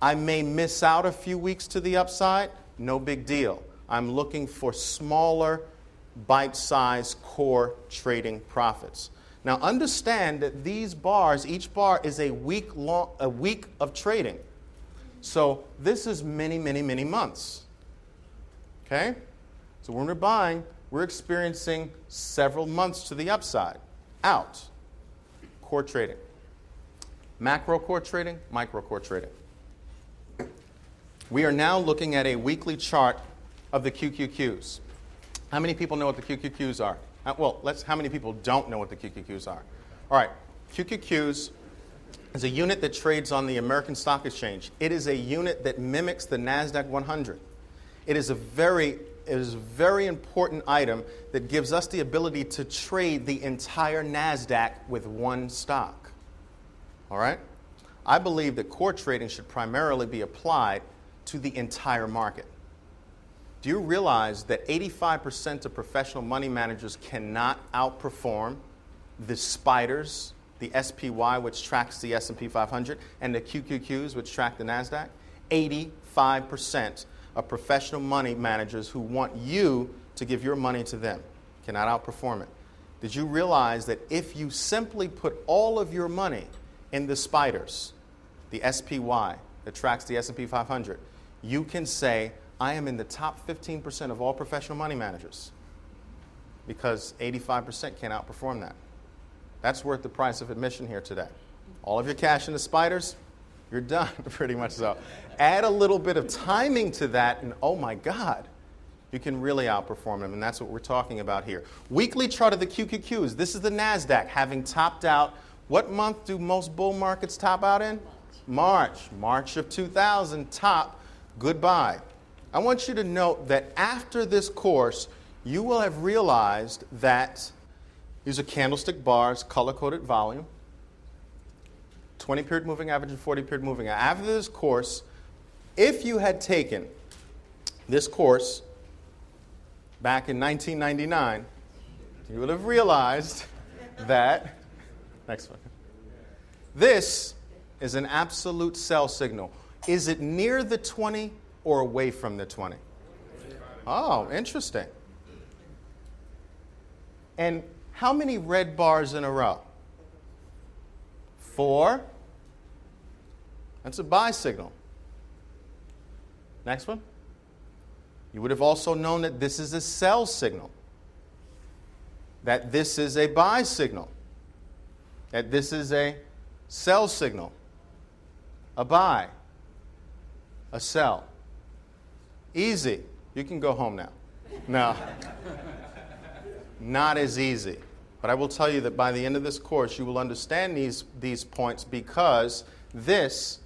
I may miss out a few weeks to the upside, no big deal. I'm looking for smaller, bite-sized core trading profits. Now understand that these bars, each bar is a week of trading. So this is many, many, many months. Okay? So when we're buying, we're experiencing several months to the upside. Out. Core trading. Macro core trading, micro core trading. We are now looking at a weekly chart of the QQQs. How many people know what the QQQs are? How many people don't know what the QQQs are? All right, QQQs is a unit that trades on the American Stock Exchange. It is a unit that mimics the NASDAQ 100. It is a very important item that gives us the ability to trade the entire NASDAQ with one stock. All right? I believe that core trading should primarily be applied to the entire market. Do you realize that 85% of professional money managers cannot outperform the spiders, the SPY, which tracks the S&P 500, and the QQQs, which track the NASDAQ? 85% of professional money managers who want you to give your money to them cannot outperform it. Did you realize that if you simply put all of your money in the spiders, the SPY that tracks the S&P 500, you can say, I am in the top 15% of all professional money managers because 85% can't outperform that. That's worth the price of admission here today. All of your cash in the spiders, you're done pretty much so. Add a little bit of timing to that and oh my God, you can really outperform them, and that's what we're talking about here. Weekly chart of the QQQs. This is the NASDAQ having topped out. What month do most bull markets top out in? March of 2000, top, goodbye. I want you to note that after this course, you will have realized that these are candlestick bars, color-coded volume, 20-period moving average and 40-period moving average. After this course, If you had taken this course back in 1999, you would have realized that, next one, this is an absolute sell signal. Is it near the 20 or away from the 20? Oh, interesting. And how many red bars in a row? 4. That's a buy signal. Next one. You would have also known that this is a sell signal, that this is a buy signal, that this is a sell signal, a buy, a sell. Easy. You can go home now. No. Not as easy. But I will tell you that by the end of this course, you will understand these points, because this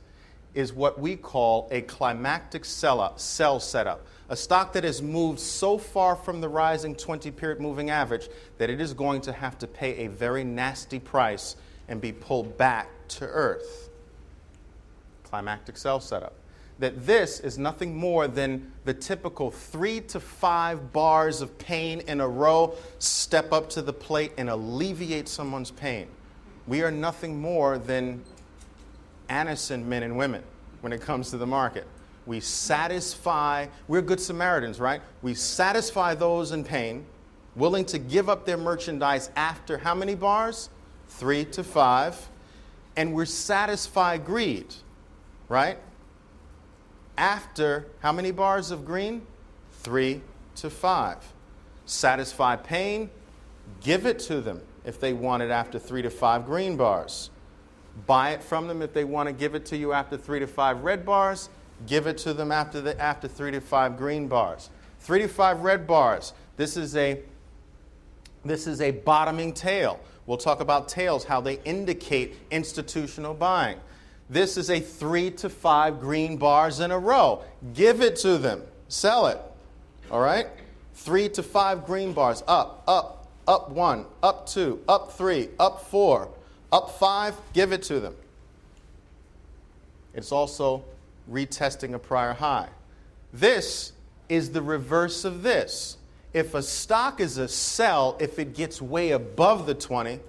is what we call a climactic sell setup. A stock that has moved so far from the rising 20-period moving average that it is going to have to pay a very nasty price and be pulled back to earth. Climactic sell setup. That this is nothing more than the typical 3 to 5 bars of pain in a row, step up to the plate and alleviate someone's pain. We are nothing more than Anderson men and women when it comes to the market. We satisfy, we're good Samaritans, right? We satisfy those in pain, willing to give up their merchandise after how many bars? 3 to 5. And we satisfy greed, right? After how many bars of green? 3 to 5. Satisfy pain, give it to them if they want it after 3 to 5 green bars. Buy it from them if they want to give it to you after 3 to 5 red bars. Give it to them after 3 to 5 green bars. 3 to 5 red bars. This is a bottoming tail. We'll talk about tails, how they indicate institutional buying. This is a 3 to 5 green bars in a row. Give it to them. Sell it. All right? 3 to 5 green bars. Up, up, up 1, up 2, up 3, up 4, up 5. Give it to them. It's also retesting a prior high. This is the reverse of this. If a stock is a sell if it gets way above the 20,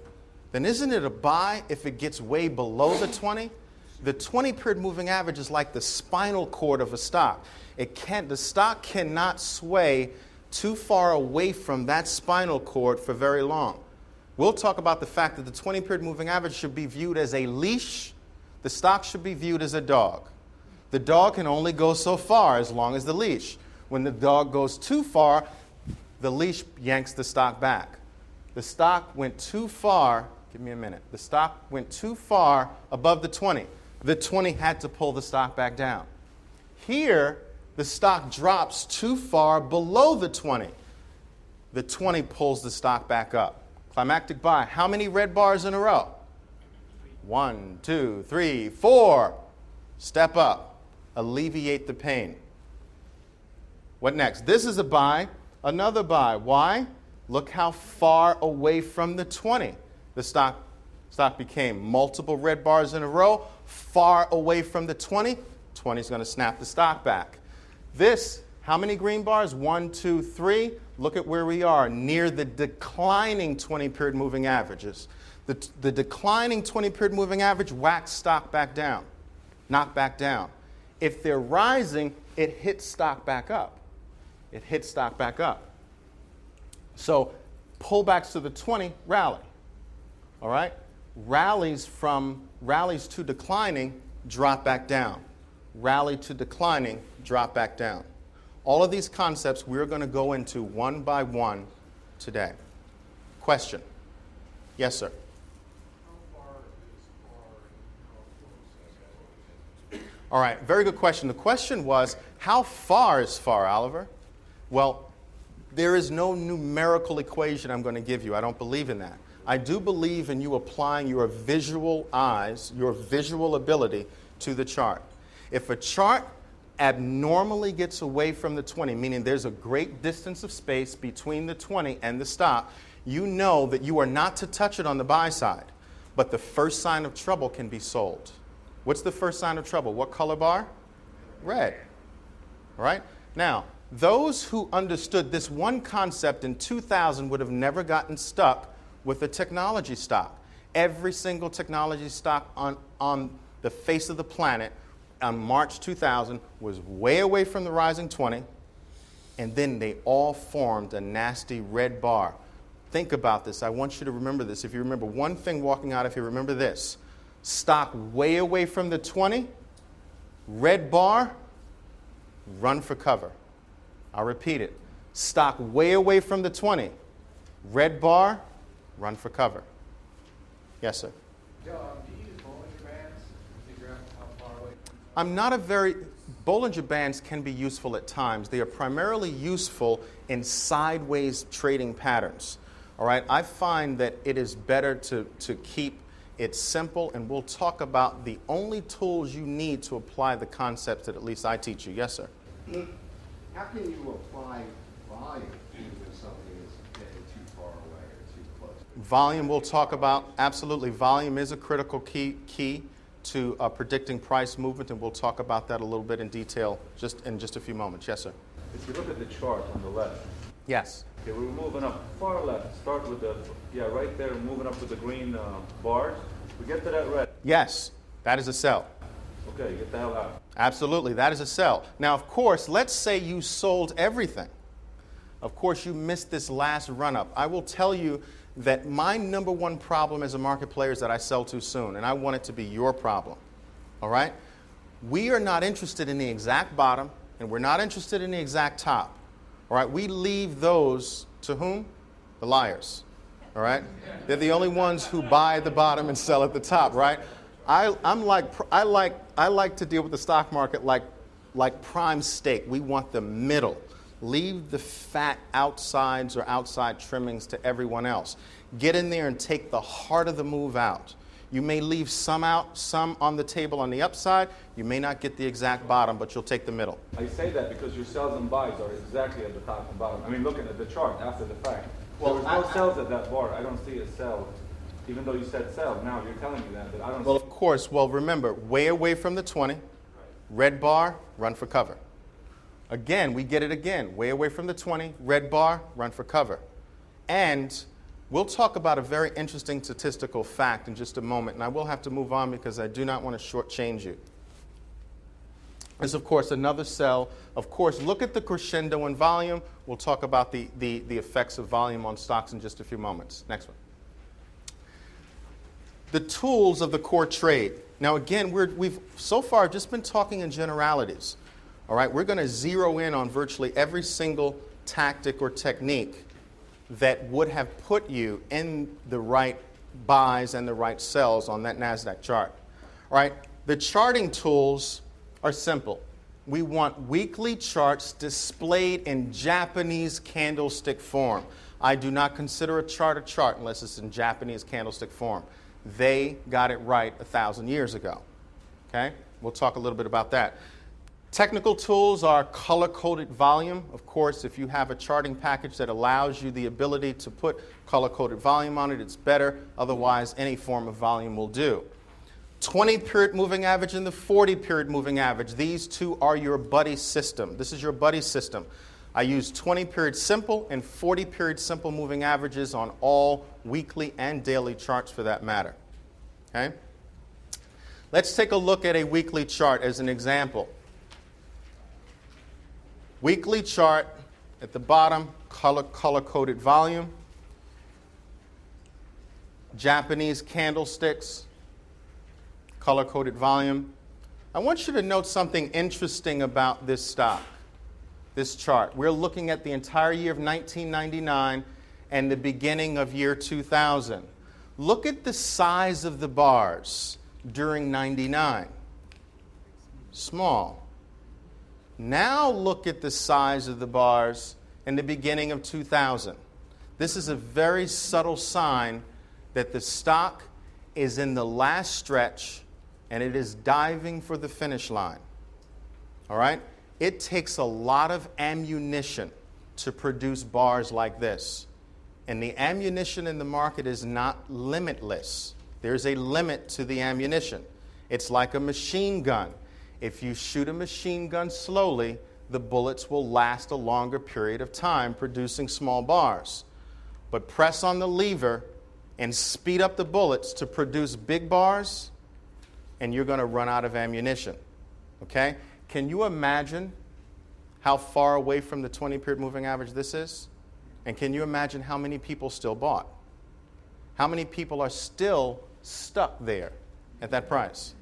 then isn't it a buy if it gets way below the 20? The 20-period moving average is like the spinal cord of a stock. The stock cannot sway too far away from that spinal cord for very long. We'll talk about the fact that the 20-period moving average should be viewed as a leash. The stock should be viewed as a dog. The dog can only go so far as long as the leash. When the dog goes too far, the leash yanks the stock back. The stock went too far, give me a minute. The stock went too far above the 20. The 20 had to pull the stock back down. Here, the stock drops too far below the 20. The 20 pulls the stock back up. Climactic buy. How many red bars in a row? 1, 2, 3, 4. Step up. Alleviate the pain. What next? This is a buy, another buy. Why? Look how far away from the 20 the stock became. Multiple red bars in a row, far away from the 20. 20 is going to snap the stock back. This, how many green bars? 1, 2, 3. Look at where we are, near the declining 20-period moving averages. The declining 20-period moving average whacks stock back down, knocked back down. If they're rising, it hits stock back up. It hits stock back up. So pullbacks to the 20, rally. All right? Rallies to declining, drop back down. Rally to declining, drop back down. All of these concepts we're going to go into one by one today. Question. Yes, sir. All right, very good question. The question was, how far is far, Oliver? Well, there is no numerical equation I'm going to give you. I don't believe in that. I do believe in you applying your visual eyes, your visual ability to the chart. If a chart abnormally gets away from the 20, meaning there's a great distance of space between the 20 and the stop, you know that you are not to touch it on the buy side. But the first sign of trouble can be sold. What's the first sign of trouble? What color bar? Red. All right? Now, those who understood this one concept in 2000 would have never gotten stuck with a technology stock. Every single technology stock on the face of the planet on March 2000 was way away from the rising 20, and then they all formed a nasty red bar. Think about this. I want you to remember this. If you remember one thing walking out of here, remember this. Stock way away from the 20, red bar, run for cover. I'll repeat it. Stock way away from the 20, red bar, run for cover. Yes, sir? Joe, do you use Bollinger Bands to figure out how far away? I'm not a very... Bollinger Bands can be useful at times. They are primarily useful in sideways trading patterns. All right? I find that it is better to keep it simple, and we'll talk about the only tools you need to apply the concepts that at least I teach you. Yes, sir? How can you apply volume when something is getting too far away or too close? Volume we'll talk about. Absolutely. Volume is a critical key to predicting price movement, and we'll talk about that a little bit in detail in just a few moments. Yes, sir? If you look at the chart on the left, Yes. okay, we're moving up far left. Start with right there, moving up with the green bars. We get to that red. Yes, that is a sell. Okay, get the hell out. Absolutely, that is a sell. Now, of course, let's say you sold everything. Of course, you missed this last run-up. I will tell you that my number one problem as a market player is that I sell too soon, and I want it to be your problem. All right? We are not interested in the exact bottom, and we're not interested in the exact top. All right? We leave those to whom? The liars. All right? They're the only ones who buy at the bottom and sell at the top, right? I like to deal with the stock market like prime steak. We want the middle. Leave the fat outsides or outside trimmings to everyone else. Get in there and take the heart of the move out. You may leave some out, some on the table on the upside. You may not get the exact bottom, but you'll take the middle. I say that because your sells and buys are exactly at the top and bottom. I mean, looking at the chart after the fact. Well, there was no sells at that bar. I don't see a sell, even though you said sell. Now you're telling me that, but I don't Well, see. of course. Well, remember, way away from the 20, red bar, run for cover. Again, we get it again. Way away from the 20, red bar, run for cover. And we'll talk about a very interesting statistical fact in just a moment, and I will have to move on because I do not want to shortchange you. There's, of course, another sell. Of course, look at the crescendo in volume. We'll talk about the effects of volume on stocks in just a few moments. Next one. The tools of the core trade. Now, again, we've so far just been talking in generalities. All right, we're going to zero in on virtually every single tactic or technique that would have put you in the right buys and the right sells on that NASDAQ chart. All right, the charting tools are simple. We want weekly charts displayed in Japanese candlestick form. I do not consider a chart unless it's in Japanese candlestick form. They got it right 1,000 years ago. Okay, we'll talk a little bit about that. Technical tools are color-coded volume. Of course, if you have a charting package that allows you the ability to put color-coded volume on it, it's better. Otherwise, any form of volume will do. 20-period moving average and the 40-period moving average. These two are your buddy system. This is your buddy system. I use 20-period simple and 40-period simple moving averages on all weekly and daily charts for that matter. Okay? Let's take a look at a weekly chart as an example. Weekly chart at the bottom, color-coded volume. Japanese candlesticks, color-coded volume. I want you to note something interesting about this stock, this chart. We're looking at the entire year of 1999 and the beginning of year 2000. Look at the size of the bars during 99. Small. Now look at the size of the bars in the beginning of 2000. This is a very subtle sign that the stock is in the last stretch and it is diving for the finish line. All right? It takes a lot of ammunition to produce bars like this. And the ammunition in the market is not limitless. There's a limit to the ammunition. It's like a machine gun. If you shoot a machine gun slowly, the bullets will last a longer period of time, producing small bars. But press on the lever and speed up the bullets to produce big bars, and you're going to run out of ammunition. Okay? Can you imagine how far away from the 20-period moving average this is? And can you imagine how many people still bought? How many people are still stuck there at that price,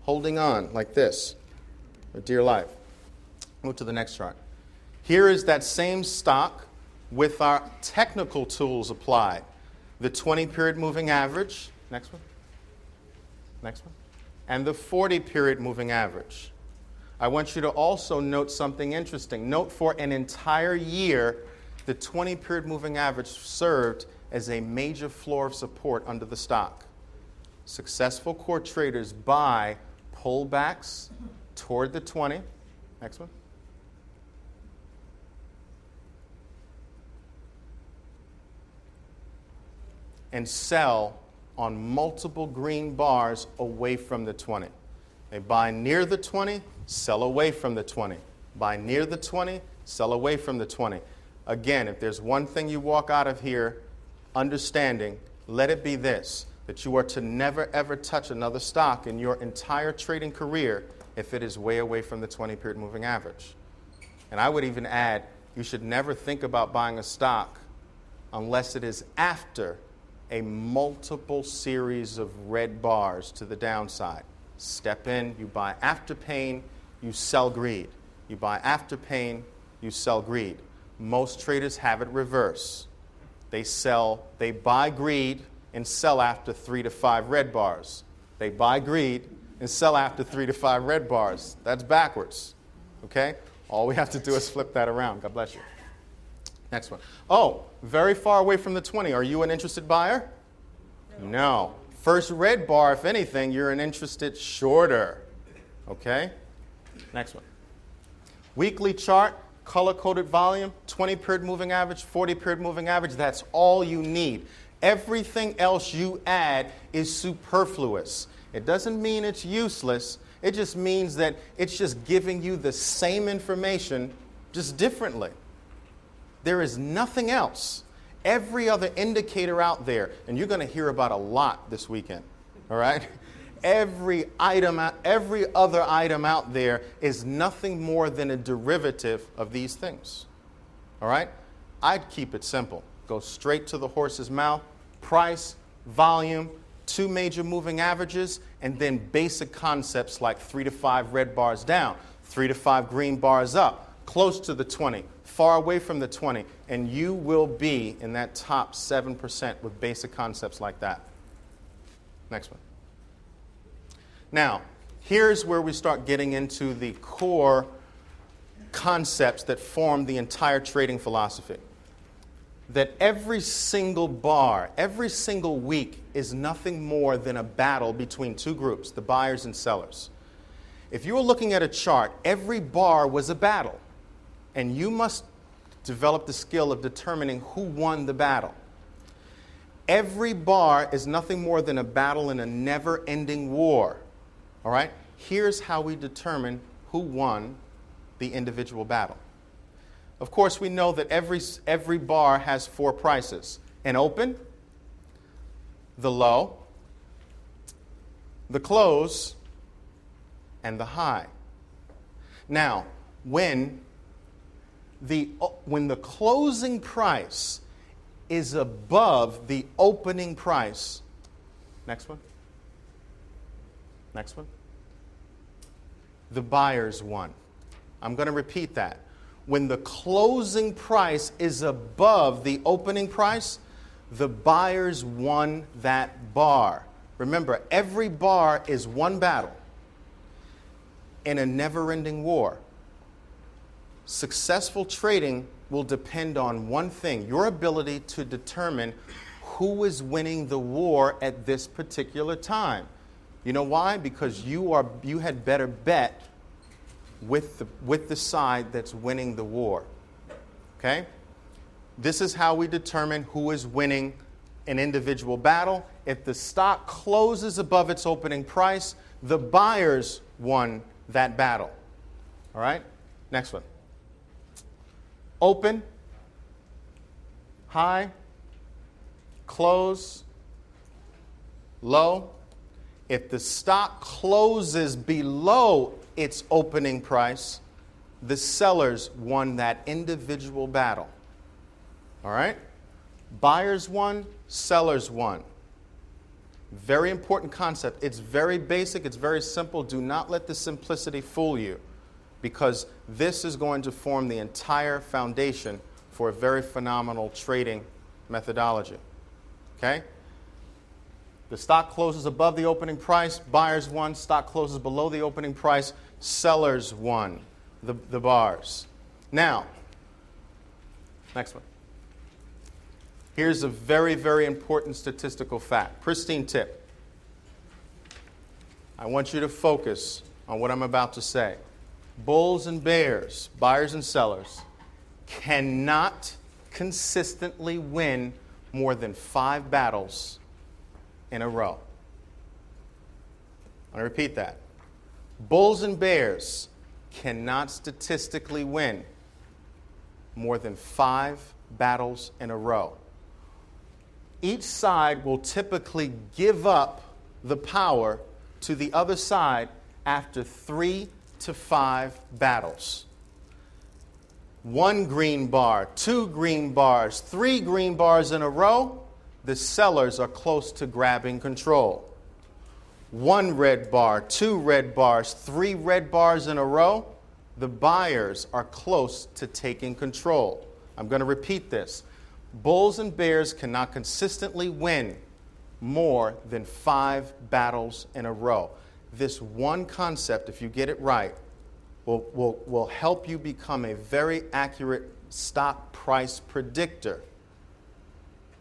holding on like this for dear life? Move to the next chart. Here is that same stock with our technical tools applied. The 20-period moving average, next one, and the 40-period moving average. I want you to also note something interesting. Note for an entire year, the 20-period moving average served as a major floor of support under the stock. Successful core traders buy pullbacks toward the 20. Next one. And sell on multiple green bars away from the 20. They buy near the 20, sell away from the 20. Buy near the 20, sell away from the 20. Again, if there's one thing you walk out of here understanding, let it be this, that you are to never ever touch another stock in your entire trading career if it is way away from the 20-period moving average. And I would even add, you should never think about buying a stock unless it is after a multiple series of red bars to the downside. Step in, you buy after pain, you sell greed. You buy after pain, you sell greed. Most traders have it reverse. They buy greed and sell after 3 to 5 red bars. They buy greed and sell after 3 to 5 red bars. That's backwards. Okay? All we have to do is flip that around. God bless you. Next one. Oh, very far away from the 20. Are you an interested buyer? No. First red bar, if anything, you're an interested shorter. Okay? Next one. Weekly chart, color-coded volume, 20-period moving average, 40-period moving average. That's all you need. Everything else you add is superfluous. It doesn't mean it's useless. It just means that it's just giving you the same information, just differently. There is nothing else. Every other indicator out there, and you're going to hear about a lot this weekend, all right? Every other item out there is nothing more than a derivative of these things, all right? I'd keep it simple. Go straight to the horse's mouth, price, volume, 2 major moving averages, and then basic concepts like 3 to 5 red bars down, 3 to 5 green bars up, close to the 20, far away from the 20, and you will be in that top 7% with basic concepts like that. Next one. Now, here's where we start getting into the core concepts that form the entire trading philosophy. That every single bar, every single week is nothing more than a battle between 2 groups, the buyers and sellers. If you were looking at a chart, every bar was a battle. And you must develop the skill of determining who won the battle. Every bar is nothing more than a battle in a never-ending war. All right? Here's how we determine who won the individual battle. Of course, we know that every bar has 4 prices. An open, the low, the close, and the high. Now, when the closing price is above the opening price, next one, the buyers won. I'm going to repeat that. When the closing price is above the opening price, the buyers won that bar. Remember, every bar is one battle in a never-ending war. Successful trading will depend on one thing, your ability to determine who is winning the war at this particular time. You know why? Because you had better bet with the side that's winning the war. Okay? This is how we determine who is winning an individual battle. If the stock closes above its opening price, the buyers won that battle. All right? Next one. Open, high, close, low. If the stock closes below its opening price, the sellers won that individual battle. All right? Buyers won, sellers won. Very important concept. It's very basic. It's very simple. Do not let the simplicity fool you, because this is going to form the entire foundation for a very phenomenal trading methodology. Okay? The stock closes above the opening price, buyers won. Stock closes below the opening price, sellers won the bars. Now, next one. Here's a very, very important statistical fact. Pristine tip. I want you to focus on what I'm about to say. Bulls and bears, buyers and sellers, cannot consistently win more than 5 battles in a row. I want to repeat that. Bulls and bears cannot statistically win more than 5 battles in a row. Each side will typically give up the power to the other side after 3 to 5 battles. 1 green bar, 2 green bars, 3 green bars in a row, the sellers are close to grabbing control. 1 red bar, 2 red bars, 3 red bars in a row, the buyers are close to taking control. I'm going to repeat this. Bulls and bears cannot consistently win more than 5 battles in a row. This one concept, if you get it right, will help you become a very accurate stock price predictor.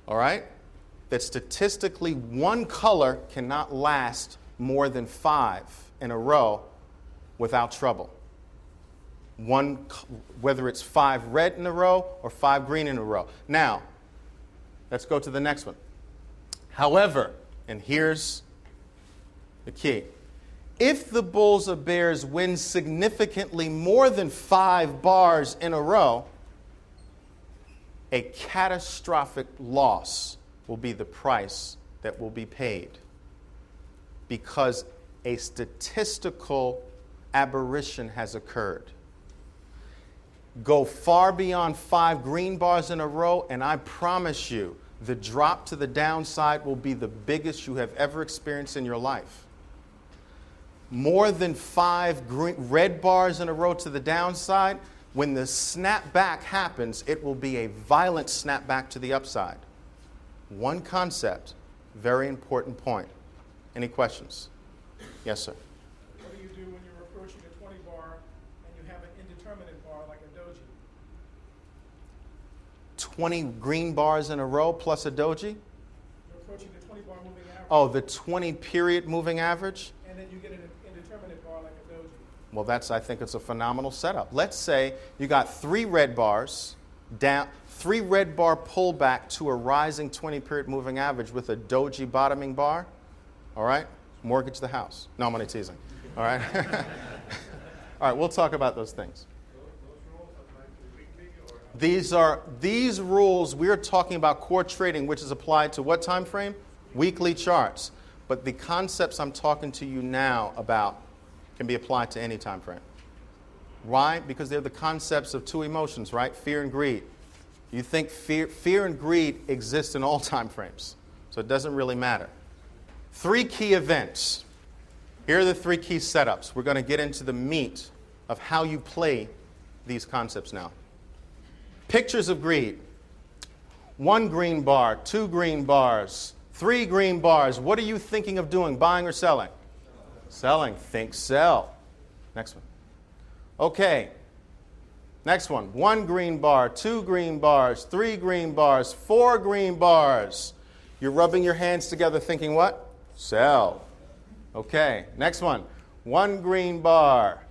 All right? That statistically one color cannot last more than 5 in a row without trouble. Whether it's 5 red in a row or 5 green in a row. Now, let's go to the next one. However, and here's the key. If the bulls or bears win significantly more than 5 bars in a row, a catastrophic loss will be the price that will be paid, because a statistical aberration has occurred. Go far beyond 5 green bars in a row, and I promise you, the drop to the downside will be the biggest you have ever experienced in your life. More than 5 red bars in a row to the downside, when the snapback happens, it will be a violent snapback to the upside. One concept, very important point. Any questions? Yes, sir. What do you do when you're approaching a 20 bar and you have an indeterminate bar like a doji? 20 green bars in a row plus a doji? You're approaching the 20 bar moving average. Oh, the 20 period moving average? And then you get an indeterminate bar like a doji. Well, I think it's a phenomenal setup. Let's say you got 3 red bars, down, 3 red bar pullback to a rising 20 period moving average with a doji bottoming bar. All right? Mortgage the house. No, I'm only teasing. All right? All right, we'll talk about those things. These rules, we're talking about core trading, which is applied to what time frame? Weekly charts. But the concepts I'm talking to you now about can be applied to any time frame. Why? Because they're the concepts of 2 emotions, right? Fear and greed. You think fear and greed exist in all time frames, so it doesn't really matter. 3 key events. Here are the 3 key setups. We're going to get into the meat of how you play these concepts now. Pictures of greed. 1 green bar, 2 green bars, 3 green bars. What are you thinking of doing, buying or selling? Selling. Think sell. Next one. Okay. Next one. 1 green bar, 2 green bars, 3 green bars, 4 green bars. You're rubbing your hands together thinking what? Sell. Okay. Next one. 1 green bar,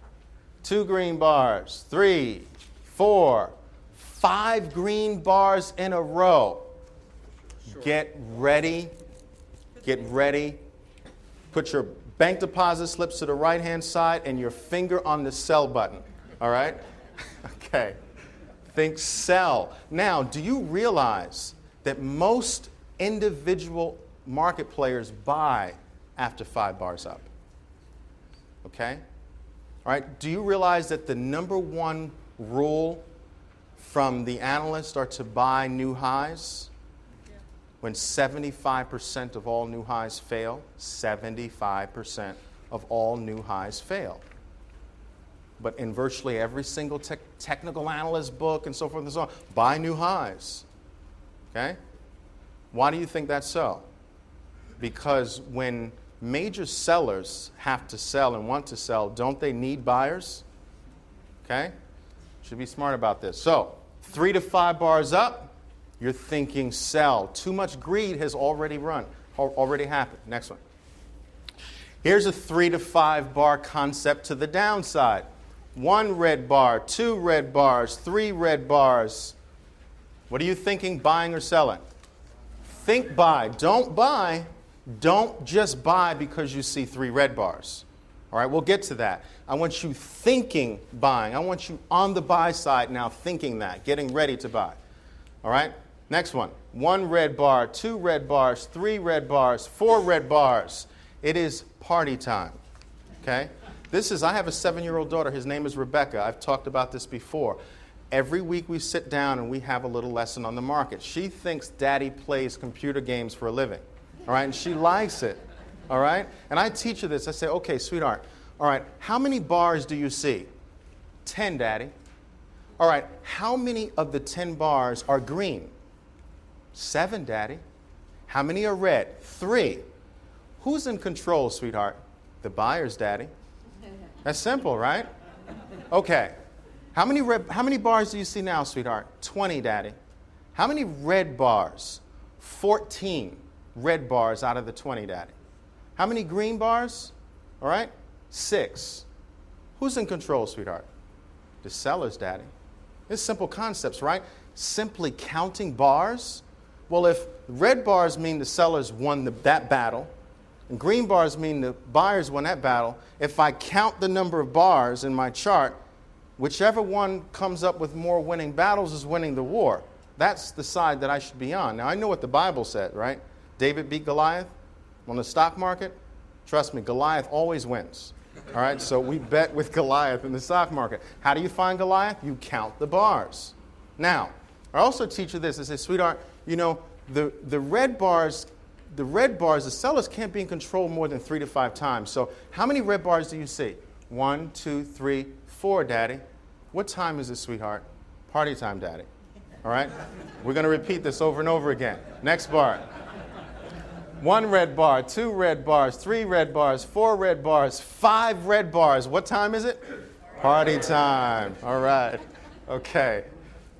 2 green bars, 3, 4, 5 green bars in a row. Sure. Get ready. Get ready. Put your bank deposit slips to the right-hand side, and your finger on the sell button. All right? Okay. Think sell. Now, do you realize that most individual market players buy after 5 bars up? Okay? All right. Do you realize that the number one rule from the analysts are to buy new highs? When 75% of all new highs fail, 75% of all new highs fail. But in virtually every single technical analyst book and so forth and so on, buy new highs. Okay? Why do you think that's so? Because when major sellers have to sell and want to sell, don't they need buyers? Okay? Should be smart about this. So, 3 to 5 bars up, you're thinking sell. Too much greed has already happened. Next one. Here's a 3 to 5 bar concept to the downside. 1 red bar, 2 red bars, 3 red bars. What are you thinking, buying or selling? Think buy. Don't buy. Don't just buy because you see 3 red bars. All right, we'll get to that. I want you thinking buying. I want you on the buy side now thinking that, getting ready to buy. All right, next one. 1 red bar, 2 red bars, 3 red bars, 4 red bars. It is party time. Okay? I have a 7-year-old daughter. His name is Rebecca. I've talked about this before. Every week we sit down and we have a little lesson on the market. She thinks Daddy plays computer games for a living. All right, and she likes it. All right? And I teach her this. I say, okay, sweetheart, all right, how many bars do you see? 10, Daddy. All right, how many of the 10 bars are green? 7, Daddy. How many are red? 3. Who's in control, sweetheart? The buyers, Daddy. That's simple, right? Okay. How many bars do you see now, sweetheart? 20, Daddy. How many red bars? 14 red bars out of the 20, Daddy. How many green bars? All right? 6. Who's in control, sweetheart? The sellers, Daddy. It's simple concepts, right? Simply counting bars. Well, if red bars mean the sellers won that battle, and green bars mean the buyers won that battle, if I count the number of bars in my chart, whichever one comes up with more winning battles is winning the war. That's the side that I should be on. Now, I know what the Bible said, right? David beat Goliath on the stock market. Trust me, Goliath always wins. All right, so we bet with Goliath in the stock market. How do you find Goliath? You count the bars. Now, I also teach you this. I say, sweetheart, you know, the red bars, the sellers can't be in control more than 3 to 5 times. So how many red bars do you see? 1, 2, 3, 4, Daddy. What time is it, sweetheart? Party time, Daddy. All right? We're going to repeat this over and over again. Next bar. 1 red bar, 2 red bars, 3 red bars, 4 red bars, 5 red bars. What time is it? Party time. All right. Okay.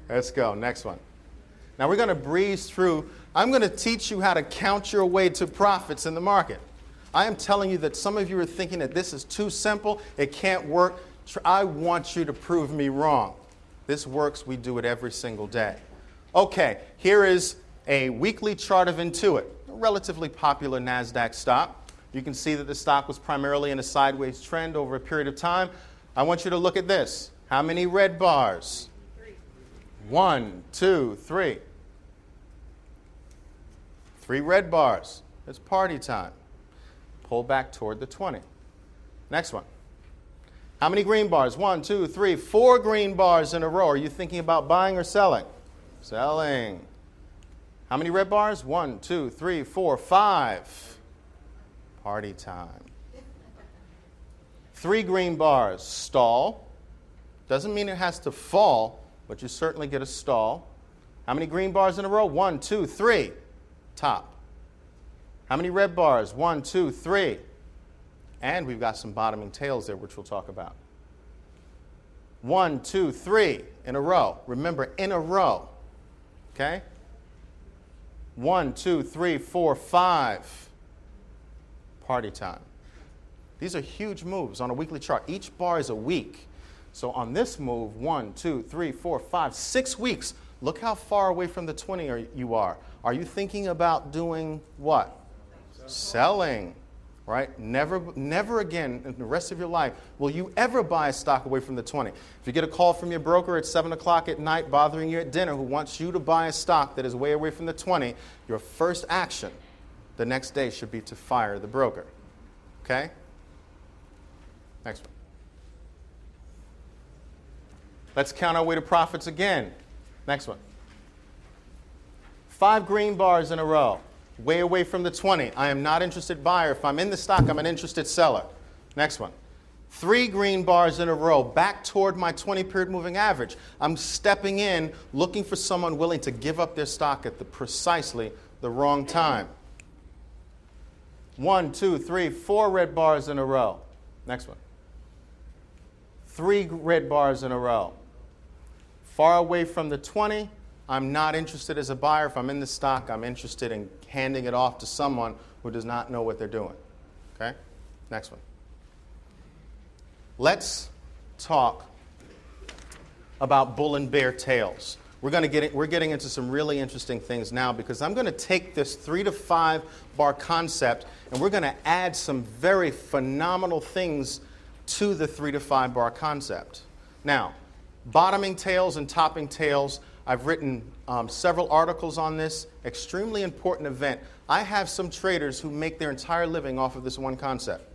Let's go. Next one. Now we're going to breeze through. I'm going to teach you how to count your way to profits in the market. I am telling you that some of you are thinking that this is too simple. It can't work. I want you to prove me wrong. This works. We do it every single day. Okay. Here is a weekly chart of Intuit, a relatively popular NASDAQ stock. You can see that the stock was primarily in a sideways trend over a period of time. I want you to look at this. How many red bars? 1, 2, 3. 3 red bars. It's party time. Pull back toward the 20. Next one. How many green bars? 1, 2, 3, 4 green bars in a row. Are you thinking about buying or selling? Selling. How many red bars? 1, 2, 3, 4, 5. Party time. 3 green bars. Stall. Doesn't mean it has to fall, but you certainly get a stall. How many green bars in a row? 1, 2, 3. Top. How many red bars? 1, 2, 3. And we've got some bottoming tails there, which we'll talk about. 1, 2, 3 in a row. Remember, in a row. Okay? 1, 2, 3, 4, 5. Party time. These are huge moves on a weekly chart. Each bar is a week. So on this move, 1, 2, 3, 4, 5, 6 weeks. Look how far away from the 20 you are. Are you thinking about doing what? Selling. All right? Never again in the rest of your life will you ever buy a stock away from the 20. If you get a call from your broker at 7 o'clock at night bothering you at dinner who wants you to buy a stock that is way away from the 20, your first action the next day should be to fire the broker. Okay? Next one. Let's count our way to profits again. Next one. 5 green bars in a row. Way away from the 20. I am not interested buyer. If I'm in the stock, I'm an interested seller. Next one. 3 green bars in a row, back toward my 20-period moving average. I'm stepping in, looking for someone willing to give up their stock at precisely the wrong time. 1, 2, 3, 4 red bars in a row. Next one. 3 red bars in a row. Far away from the 20. I'm not interested as a buyer. If I'm in the stock, I'm interested in handing it off to someone who does not know what they're doing. Okay? Next one. Let's talk about bull and bear tails. We're getting into some really interesting things now because I'm going to take this 3 to 5 bar concept and we're going to add some very phenomenal things to the 3 to 5 bar concept. Now, bottoming tails and topping tails, I've written several articles on this. Extremely important event. I have some traders who make their entire living off of this one concept,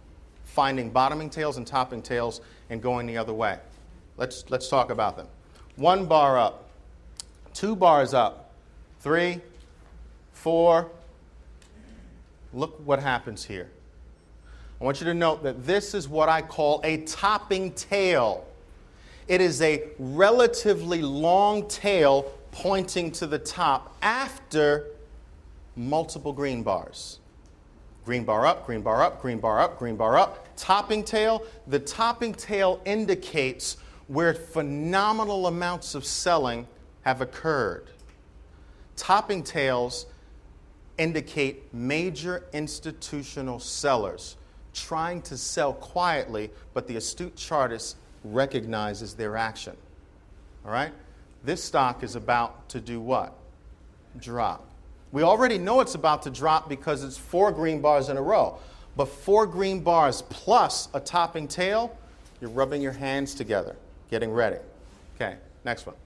finding bottoming tails and topping tails and going the other way. Let's talk about them. 1 bar up, 2 bars up, 3, 4. Look what happens here. I want you to note that this is what I call a topping tail. It is a relatively long tail pointing to the top after multiple green bars. Green bar up, green bar up, green bar up, green bar up. Topping tail. The topping tail indicates where phenomenal amounts of selling have occurred. Topping tails indicate major institutional sellers trying to sell quietly, but the astute chartist recognizes their action. All right? This stock is about to do what? Drop. We already know it's about to drop because it's 4 green bars in a row. But 4 green bars plus a topping tail, you're rubbing your hands together, getting ready. Okay, next one.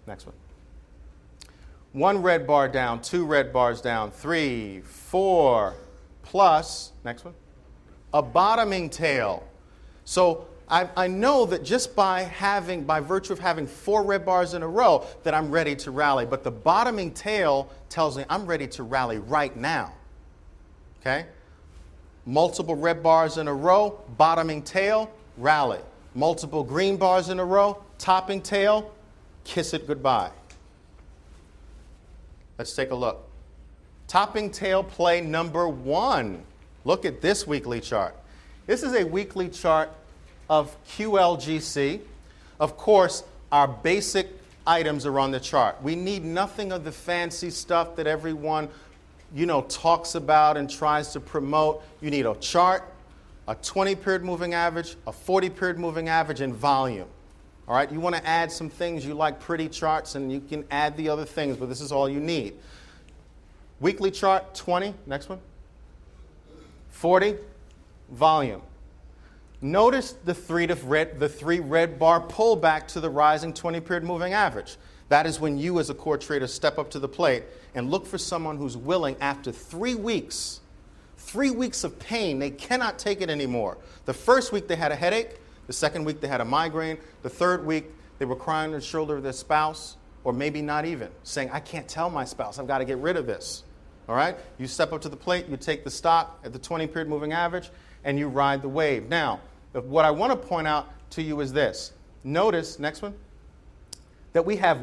Next one. 1 red bar down, 2 red bars down, 3, 4, plus, next one, a bottoming tail. So I know that just by virtue of having 4 red bars in a row that I'm ready to rally. But the bottoming tail tells me I'm ready to rally right now. Okay? Multiple red bars in a row, bottoming tail, rally. Multiple green bars in a row, topping tail, kiss it goodbye. Let's take a look. Topping tail play number 1. Look at this weekly chart. This is a weekly chart of QLGC. Of course, our basic items are on the chart. We need nothing of the fancy stuff that everyone, talks about and tries to promote. You need a chart, a 20-period moving average, a 40-period moving average, and volume. All right, you want to add some things. You like pretty charts, and you can add the other things, but this is all you need. Weekly chart, 20. Next one. 40, volume. Notice the 3 red bar pullback to the rising 20-period moving average. That is when you as a core trader step up to the plate and look for someone who's willing after 3 weeks of pain, they cannot take it anymore. The first week they had a headache. The second week they had a migraine. The third week they were crying on the shoulder of their spouse, or maybe not even, saying, I can't tell my spouse, I've got to get rid of this. All right? You step up to the plate, you take the stock at the 20-period moving average, and you ride the wave. Now, what I want to point out to you is this. Notice, next one, that we have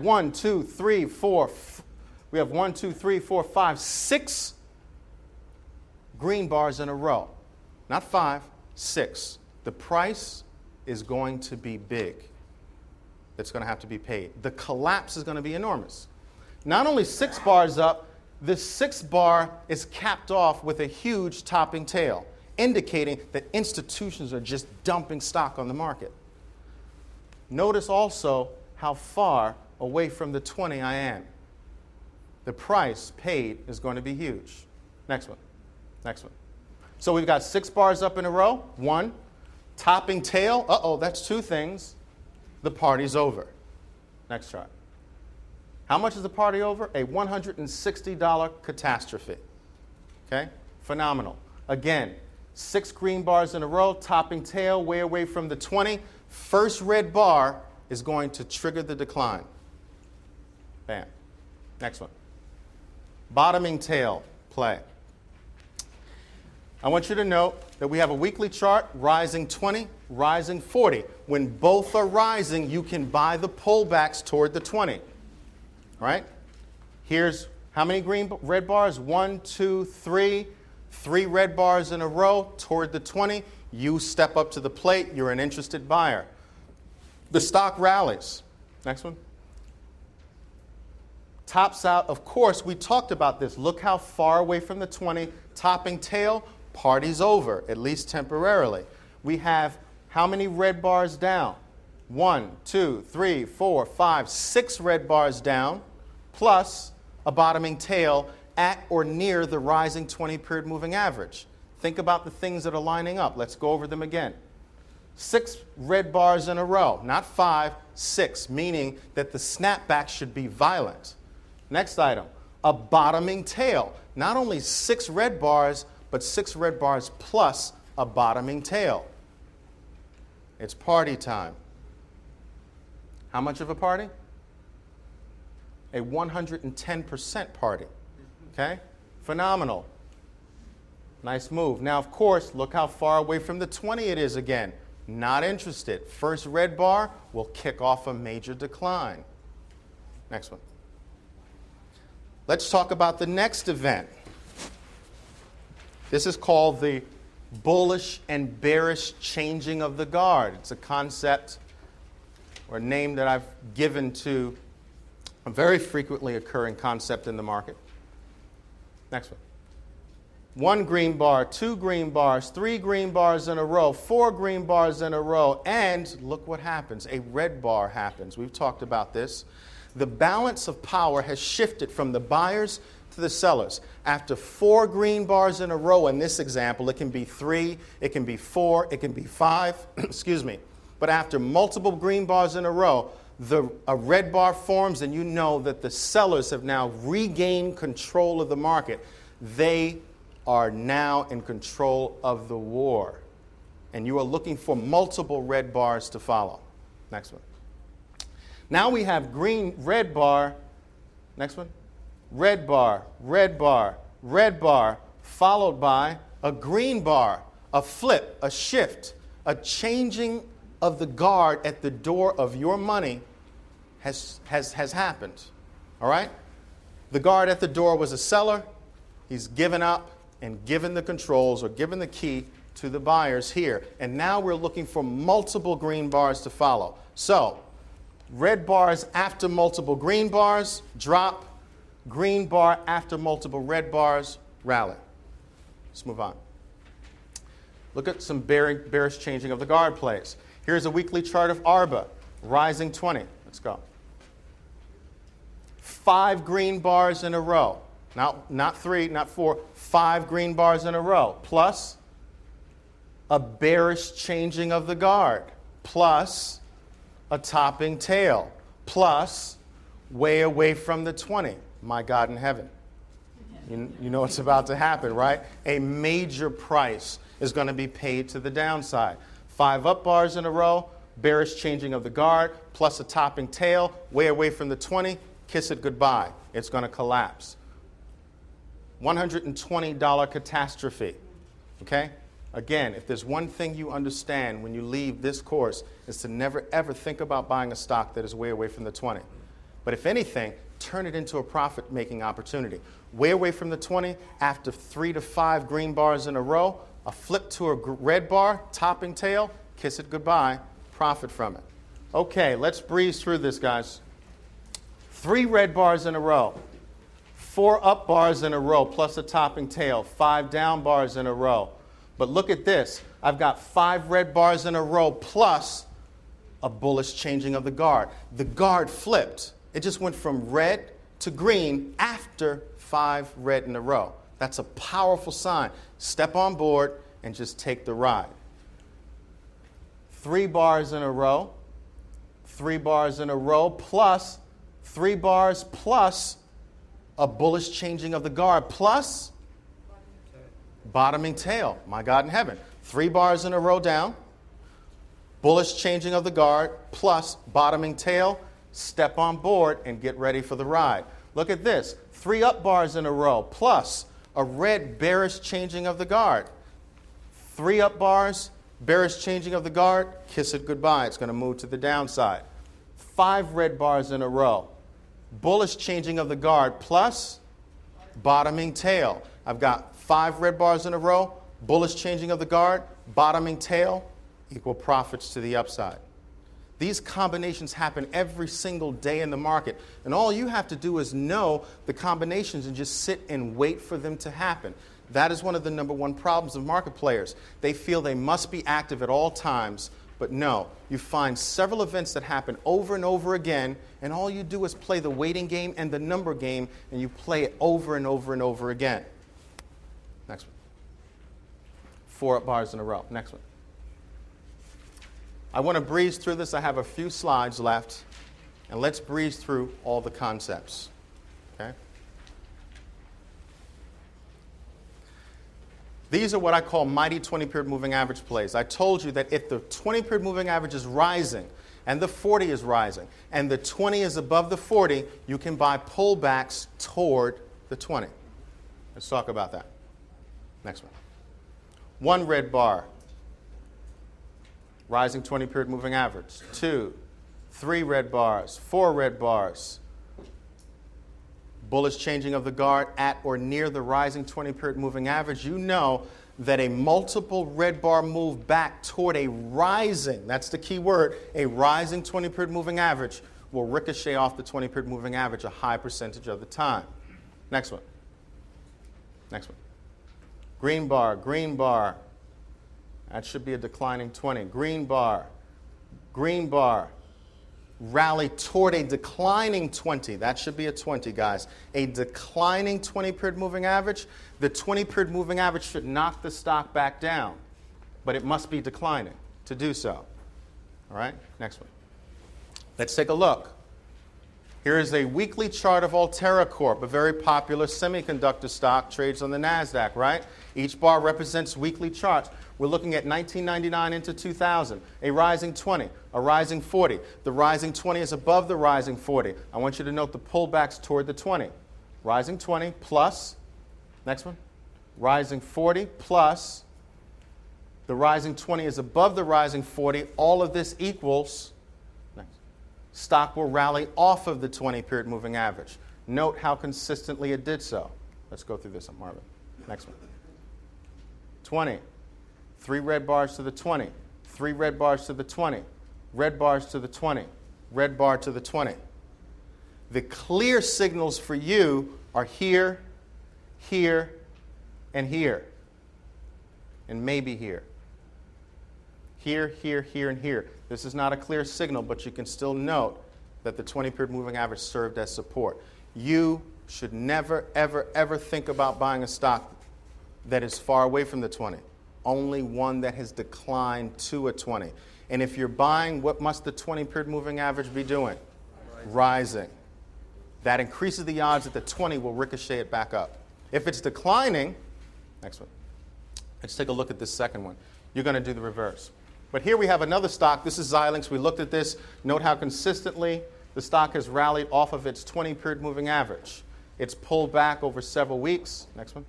6 green bars in a row. Not 5, 6. The price is going to be big. It's going to have to be paid. The collapse is going to be enormous. Not only 6 bars up, the 6th bar is capped off with a huge topping tail, indicating that institutions are just dumping stock on the market. Notice also how far away from the 20 I am. The price paid is going to be huge. Next one. Next one. So we've got 6 bars up in a row. 1. Topping tail. Uh-oh, that's 2 things. The party's over. Next chart. How much is the party over? A $160 catastrophe. Okay? Phenomenal. Again, 6 green bars in a row, topping tail, way away from the 20. First red bar is going to trigger the decline. Bam. Next one. Bottoming tail play. I want you to note that we have a weekly chart, rising 20, rising 40. When both are rising, you can buy the pullbacks toward the 20. All right? Here's how many red bars? 1, 2, 3. 3 red bars in a row toward the 20. You step up to the plate. You're an interested buyer. The stock rallies. Next one. Tops out. Of course, we talked about this. Look how far away from the 20. Topping tail. Party's over, at least temporarily. We have how many red bars down? 1, 2, 3, 4, 5, 6 red bars down, plus a bottoming tail at or near the rising 20-period moving average. Think about the things that are lining up. Let's go over them again. 6 red bars in a row, not 5, 6, meaning that the snapback should be violent. Next item, a bottoming tail. Not only 6 red bars, but 6 red bars plus a bottoming tail. It's party time. How much of a party? A 110% party. Okay? Phenomenal. Nice move. Now, of course, look how far away from the 20 it is again. Not interested. First red bar will kick off a major decline. Next one. Let's talk about the next event. This is called the bullish and bearish changing of the guard. It's a concept or a name that I've given to a very frequently occurring concept in the market. Next one. 1 green bar, 2 green bars, 3 green bars in a row, 4 green bars in a row, and look what happens. A red bar happens. We've talked about this. The balance of power has shifted from the buyers to the sellers. After 4 green bars in a row in this example, it can be 3, it can be 4, it can be 5, excuse me. But after multiple green bars in a row, a red bar forms, and you know that the sellers have now regained control of the market. They are now in control of the war. And you are looking for multiple red bars to follow. Next one. Now we have red bar. Next one. Red bar, red bar, red bar, followed by a green bar, a flip, a shift, a changing of the guard at the door of your money has happened. All right? The guard at the door was a seller. He's given up and given the controls or given the key to the buyers here. And now we're looking for multiple green bars to follow. So, red bars after multiple green bars, drop. Green bar after multiple red bars, rally. Let's move on. Look at some bearish changing of the guard plays. Here's a weekly chart of ARBA, rising 20. Let's go. 5 green bars in a row. Not 3, not 4, 5 green bars in a row. Plus a bearish changing of the guard. Plus a topping tail. Plus way away from the 20. My God in heaven. You know what's about to happen, right? A major price is going to be paid to the downside. 5 up bars in a row, bearish changing of the guard, plus a topping tail, way away from the 20, kiss it goodbye. It's going to collapse. $120 catastrophe. Okay? Again, if there's one thing you understand when you leave this course, is to never ever think about buying a stock that is way away from the 20. But if anything, turn it into a profit-making opportunity. Way away from the 20, after 3 to 5 green bars in a row, a flip to a red bar, topping tail, kiss it goodbye, profit from it. Okay, let's breeze through this, guys. 3 red bars in a row, 4 up bars in a row, plus a topping tail, 5 down bars in a row. But look at this. I've got 5 red bars in a row, plus a bullish changing of the guard. The guard flipped. It just went from red to green after 5 red in a row. That's a powerful sign. Step on board and just take the ride. 3 bars in a row, 3 bars in a row, plus 3 bars plus a bullish changing of the guard, plus bottoming tail. My God in heaven. 3 bars in a row down, bullish changing of the guard, plus bottoming tail. Step on board and get ready for the ride. Look at this. 3 up bars in a row, plus a red bearish changing of the guard. 3 up bars, bearish changing of the guard, kiss it goodbye. It's going to move to the downside. 5 red bars in a row, bullish changing of the guard, plus bottoming tail. I've got 5 red bars in a row, bullish changing of the guard, bottoming tail, equal profits to the upside. These combinations happen every single day in the market. And all you have to do is know the combinations and just sit and wait for them to happen. That is one of the number one problems of market players. They feel they must be active at all times, but no. You find several events that happen over and over again, and all you do is play the waiting game and the number game, and you play it over and over and over again. Next one. 4 up bars in a row. Next one. I want to breeze through this. I have a few slides left, and let's breeze through all the concepts. Okay? These are what I call mighty 20-period moving average plays. I told you that if the 20-period moving average is rising, and the 40 is rising, and the 20 is above the 40, you can buy pullbacks toward the 20. Let's talk about that. Next one. 1 red bar. Rising 20-period moving average. 2, 3 red bars, 4 red bars. Bullish changing of the guard at or near the rising 20-period moving average. You know that a multiple red bar move back toward a rising, that's the key word, a rising 20-period moving average will ricochet off the 20-period moving average a high percentage of the time. Next one. Next one. Green bar, green bar. That should be a declining 20. Green bar, rally toward a declining 20. That should be a 20, guys. A declining 20-period moving average. The 20-period moving average should knock the stock back down, but it must be declining to do so. All right, next one. Let's take a look. Here is a weekly chart of Altera Corp, a very popular semiconductor stock, trades on the NASDAQ, right? Each bar represents weekly charts. We're looking at 1999 into 2000, a rising 20, a rising 40. The rising 20 is above the rising 40. I want you to note the pullbacks toward the 20. Rising 20 plus, next one, rising 40 plus, the rising 20 is above the rising 40. All of this equals, next, stock will rally off of the 20-period moving average. Note how consistently it did so. Let's go through this on Marvin. Next one. 20. 3 red bars to the 20, 3 red bars to the 20, red bars to the 20, red bar to the 20. The clear signals for you are here, here, and here, and maybe here. Here, here, here, and here. This is not a clear signal, but you can still note that the 20-period moving average served as support. You should never, ever, ever think about buying a stock that is far away from the 20. Only one that has declined to a 20. And if you're buying, what must the 20-period moving average be doing? Rising. That increases the odds that the 20 will ricochet it back up. If it's declining, next one. Let's take a look at this second one. You're going to do the reverse. But here we have another stock. This is Xilinx. We looked at this. Note how consistently the stock has rallied off of its 20-period moving average. It's pulled back over several weeks. Next one.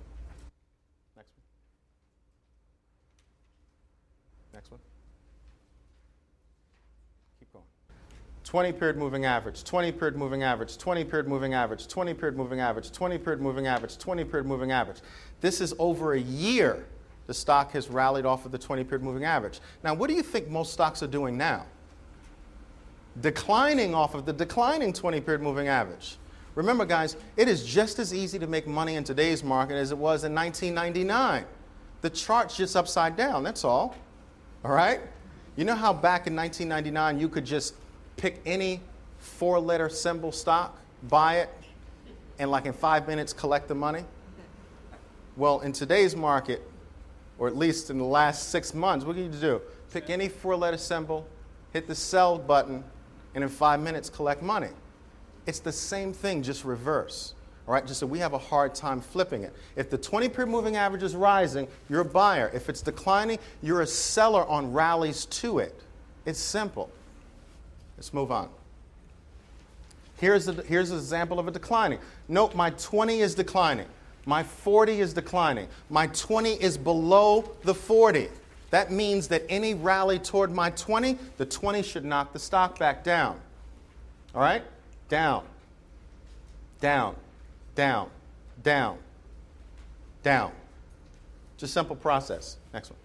Next one. Keep going. 20-period moving average, 20-period moving average, 20-period moving average, 20-period moving average, 20-period moving average, 20-period moving average. This is over a year the stock has rallied off of the 20-period moving average. Now, what do you think most stocks are doing now? Declining off of the declining 20-period moving average. Remember, guys, it is just as easy to make money in today's market as it was in 1999. The chart's just upside down, that's all. All right? You know how back in 1999 you could just pick any 4-letter symbol stock, buy it, and like in 5 minutes collect the money? Well, in today's market, or at least in the last 6 months, what can you do? Pick any four-letter symbol, hit the sell button, and in 5 minutes collect money. It's the same thing, just reverse. All right, just so we have a hard time flipping it. If the 20-period moving average is rising, you're a buyer. If it's declining, you're a seller on rallies to it. It's simple. Let's move on. Here's an example of a declining. Note my 20 is declining. My 40 is declining. My 20 is below the 40. That means that any rally toward my 20, the 20 should knock the stock back down. All right? Down, down, down, down, down. Just simple process. Next one.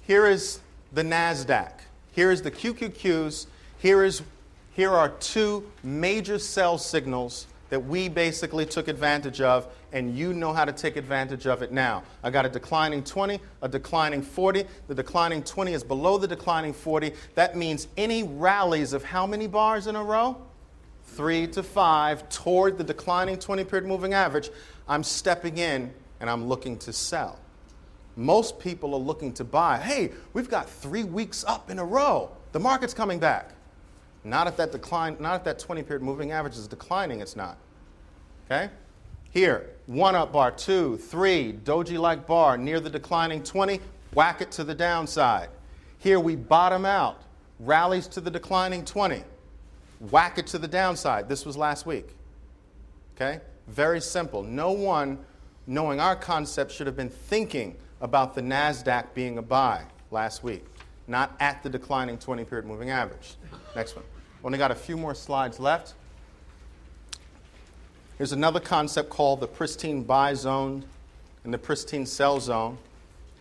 Here is the NASDAQ. Here is the QQQs. Here are two major sell signals that we basically took advantage of, and you know how to take advantage of it now. I got a declining 20, a declining 40. The declining 20 is below the declining 40. That means any rallies of how many bars in a row? 3 to 5 toward the declining 20-period moving average. I'm stepping in and I'm looking to sell. Most people are looking to buy. Hey, we've got 3 weeks up in a row. The market's coming back. Not if that 20-period moving average is declining, it's not. Okay? Here, 1 up bar, 2, 3, doji-like bar near the declining 20, whack it to the downside. Here we bottom out, rallies to the declining 20, whack it to the downside. This was last week. Okay? Very simple. No one, knowing our concept, should have been thinking about the NASDAQ being a buy last week, not at the declining 20-period moving average. Next one. Only got a few more slides left. Here's another concept called the pristine buy zone and the pristine sell zone.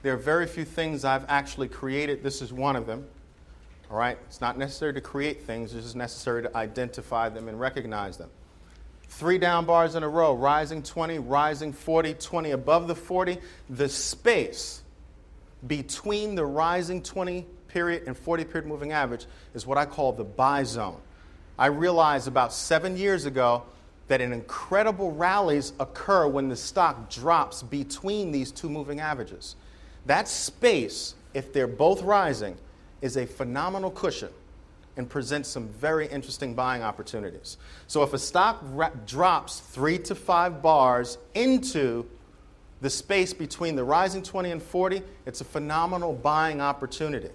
There are very few things I've actually created. This is one of them. All right? It's not necessary to create things. It's just necessary to identify them and recognize them. 3 down bars in a row, rising 20, rising 40, 20 above the 40. The space between the rising 20-period and 40-period moving average is what I call the buy zone. I realized about 7 years ago that incredible rallies occur when the stock drops between these two moving averages. That space, if they're both rising, is a phenomenal cushion and presents some very interesting buying opportunities. So if a stock drops 3 to 5 bars into the space between the rising 20 and 40, it's a phenomenal buying opportunity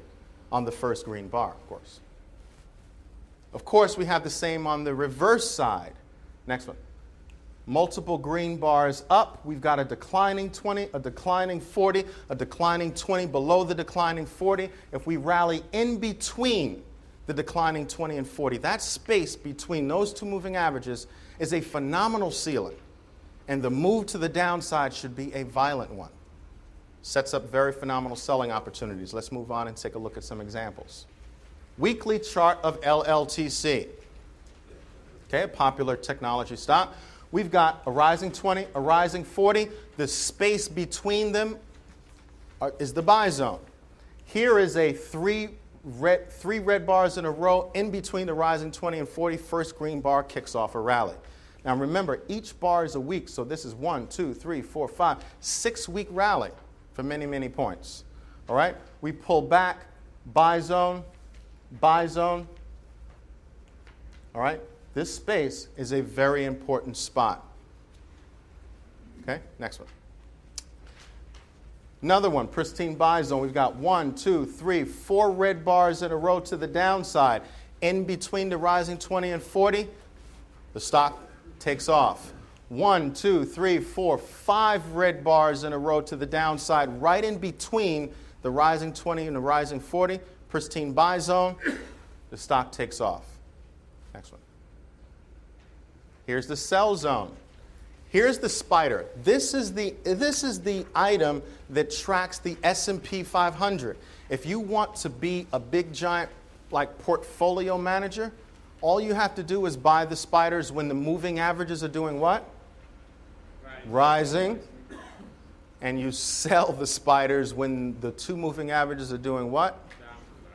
on the first green bar, of course. Of course, we have the same on the reverse side. Next one. Multiple green bars up. We've got a declining 20, a declining 40, a declining 20 below the declining 40. If we rally in between the declining 20 and 40, that space between those two moving averages is a phenomenal ceiling. And the move to the downside should be a violent one. Sets up very phenomenal selling opportunities. Let's move on and take a look at some examples. Weekly chart of LLTC. Okay, a popular technology stock. We've got a rising 20, a rising 40. The space between them is the buy zone. Here is a three red bars in a row in between the rising 20 and 40. First green bar kicks off a rally. Now remember, each bar is a week, so this is 1, 2, 3, 4, 5, 6-week rally for many, many points. All right? We pull back, buy zone, buy zone. All right? This space is a very important spot. Okay, next one. Another one, pristine buy zone. We've got 1, 2, 3, 4 red bars in a row to the downside. In between the rising 20 and 40, the stock takes off. 1, 2, 3, 4, 5 red bars in a row to the downside. Right in between the rising 20 and the rising 40, pristine buy zone, the stock takes off. Next one. Here's the sell zone. Here's the spider. This is the item that tracks the S&P 500. If you want to be a big giant like portfolio manager, all you have to do is buy the spiders when the moving averages are doing what? Rising. And you sell the spiders when the two moving averages are doing what?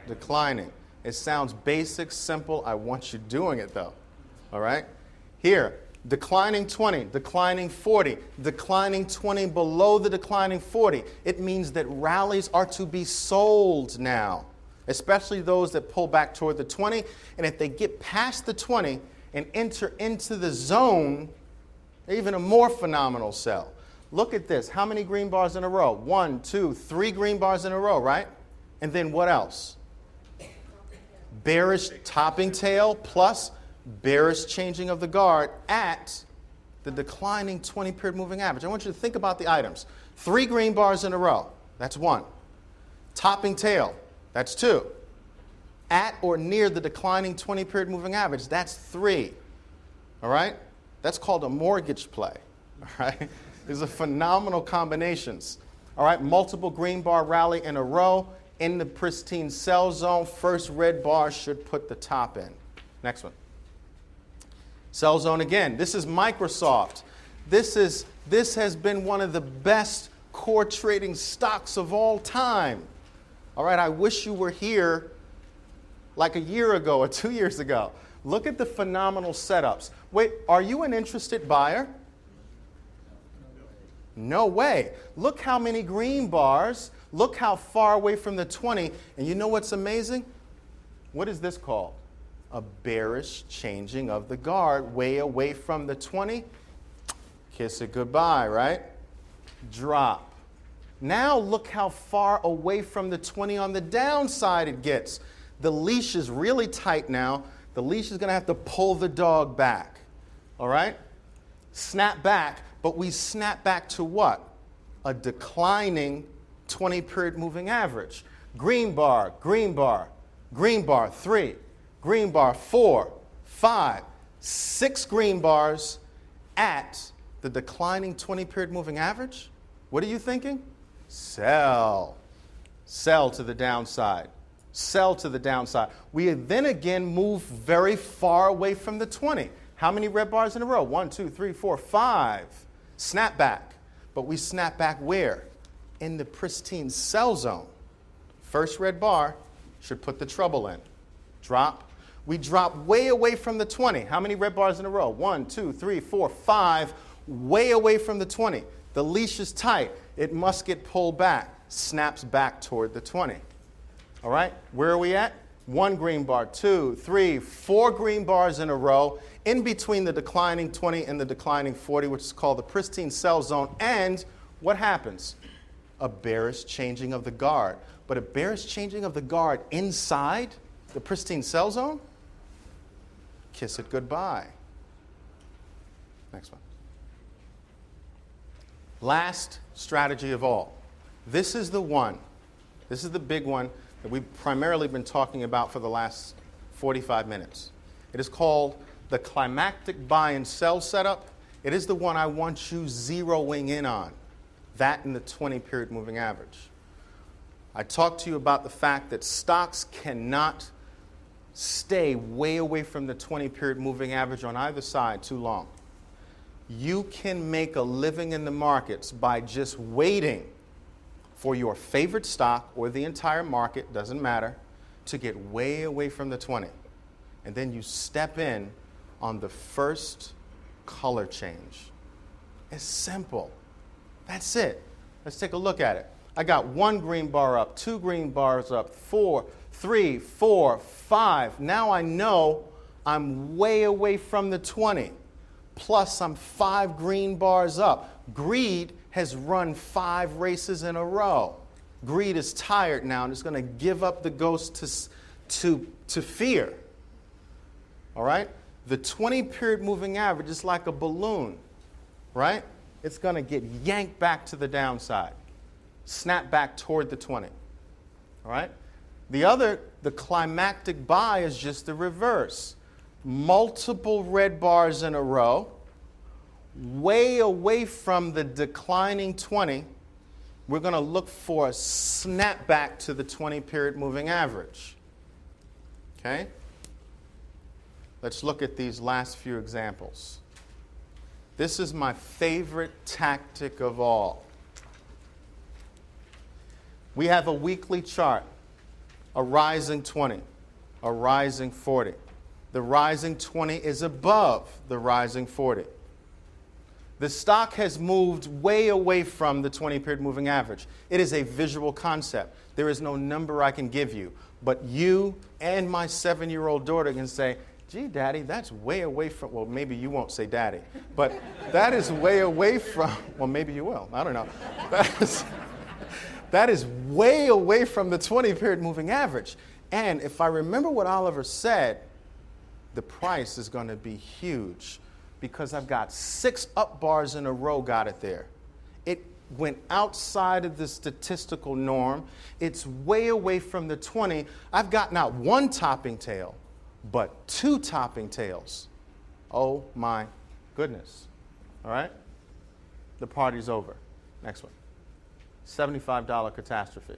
Declining. It sounds basic, simple. I want you doing it though. All right? Here, declining 20, declining 40, declining 20 below the declining 40. It means that rallies are to be sold now, especially those that pull back toward the 20. And if they get past the 20 and enter into the zone, even a more phenomenal sell. Look at this. How many green bars in a row? 1, 2, 3 green bars in a row, right? And then what else? Bearish topping tail plus bearish changing of the guard at the declining 20-period moving average. I want you to think about the items. 3 green bars in a row. That's 1. Topping tail. That's 2. At or near the declining 20-period moving average. That's 3. All right? That's called a mortgage play. All right? These are phenomenal combinations. All right? Multiple green bar rally in a row in the pristine sell zone. First red bar should put the top in. Next one. Sell zone again. This is Microsoft. This has been one of the best core trading stocks of all time. All right, I wish you were here like a year ago or 2 years ago. Look at the phenomenal setups. Wait, are you an interested buyer? No way. Look how many green bars. Look how far away from the 20. And you know what's amazing? What is this called? A bearish changing of the guard, way away from the 20. Kiss it goodbye, right? Drop. Now look how far away from the 20 on the downside it gets. The leash is really tight now. The leash is going to have to pull the dog back. All right? Snap back, but we snap back to what? A declining 20-period moving average. Green bar, green bar, green bar, 3. Green bar, 4, 5, 6 green bars at the declining 20-period moving average. What are you thinking? Sell. Sell to the downside. Sell to the downside. We then again move very far away from the 20. How many red bars in a row? 1, 2, 3, 4, 5. Snap back. But we snap back where? In the pristine sell zone. First red bar should put the trouble in. Drop. We drop way away from the 20. How many red bars in a row? 1, 2, 3, 4, 5. Way away from the 20. The leash is tight. It must get pulled back. Snaps back toward the 20. All right? Where are we at? 1 green bar, 2, 3, 4 green bars in a row in between the declining 20 and the declining 40, which is called the pristine sell zone. And what happens? A bearish changing of the guard. But a bearish changing of the guard inside the pristine sell zone? Kiss it goodbye. Next one. Last strategy of all. This is the one. This is the big one that we've primarily been talking about for the last 45 minutes. It is called the climactic buy and sell setup. It is the one I want you zeroing in on. That and the 20-period moving average. I talked to you about the fact that stocks cannot stay way away from the 20-period moving average on either side too long. You can make a living in the markets by just waiting for your favorite stock or the entire market, doesn't matter, to get way away from the 20. And then you step in on the first color change. It's simple. That's it. Let's take a look at it. I got 1 green bar up, 2 green bars up, 4, 3, 4, 5. Now I know I'm way away from the 20. Plus I'm 5 green bars up. Greed has run 5 races in a row. Greed is tired now and is going to give up the ghost to fear. All right? The 20-period moving average is like a balloon, right? It's going to get yanked back to the downside. Snap back toward the 20. All right? The climactic buy is just the reverse. Multiple red bars in a row, way away from the declining 20. We're going to look for a snap back to the 20-period moving average. Okay? Let's look at these last few examples. This is my favorite tactic of all. We have a weekly chart, a rising 20, a rising 40. The rising 20 is above the rising 40. The stock has moved way away from the 20-period moving average. It is a visual concept. There is no number I can give you, but you and my 7-year-old daughter can say, gee, Daddy, that's way away from, well, maybe you won't say Daddy, but that is way away from, well, maybe you will. I don't know. That is way away from the 20-period moving average. And if I remember what Oliver said, the price is going to be huge because I've got 6 up bars in a row got it there. It went outside of the statistical norm. It's way away from the 20. I've got not 1 topping tail, but 2 topping tails. Oh my goodness. All right? The party's over. Next one. $75 catastrophe.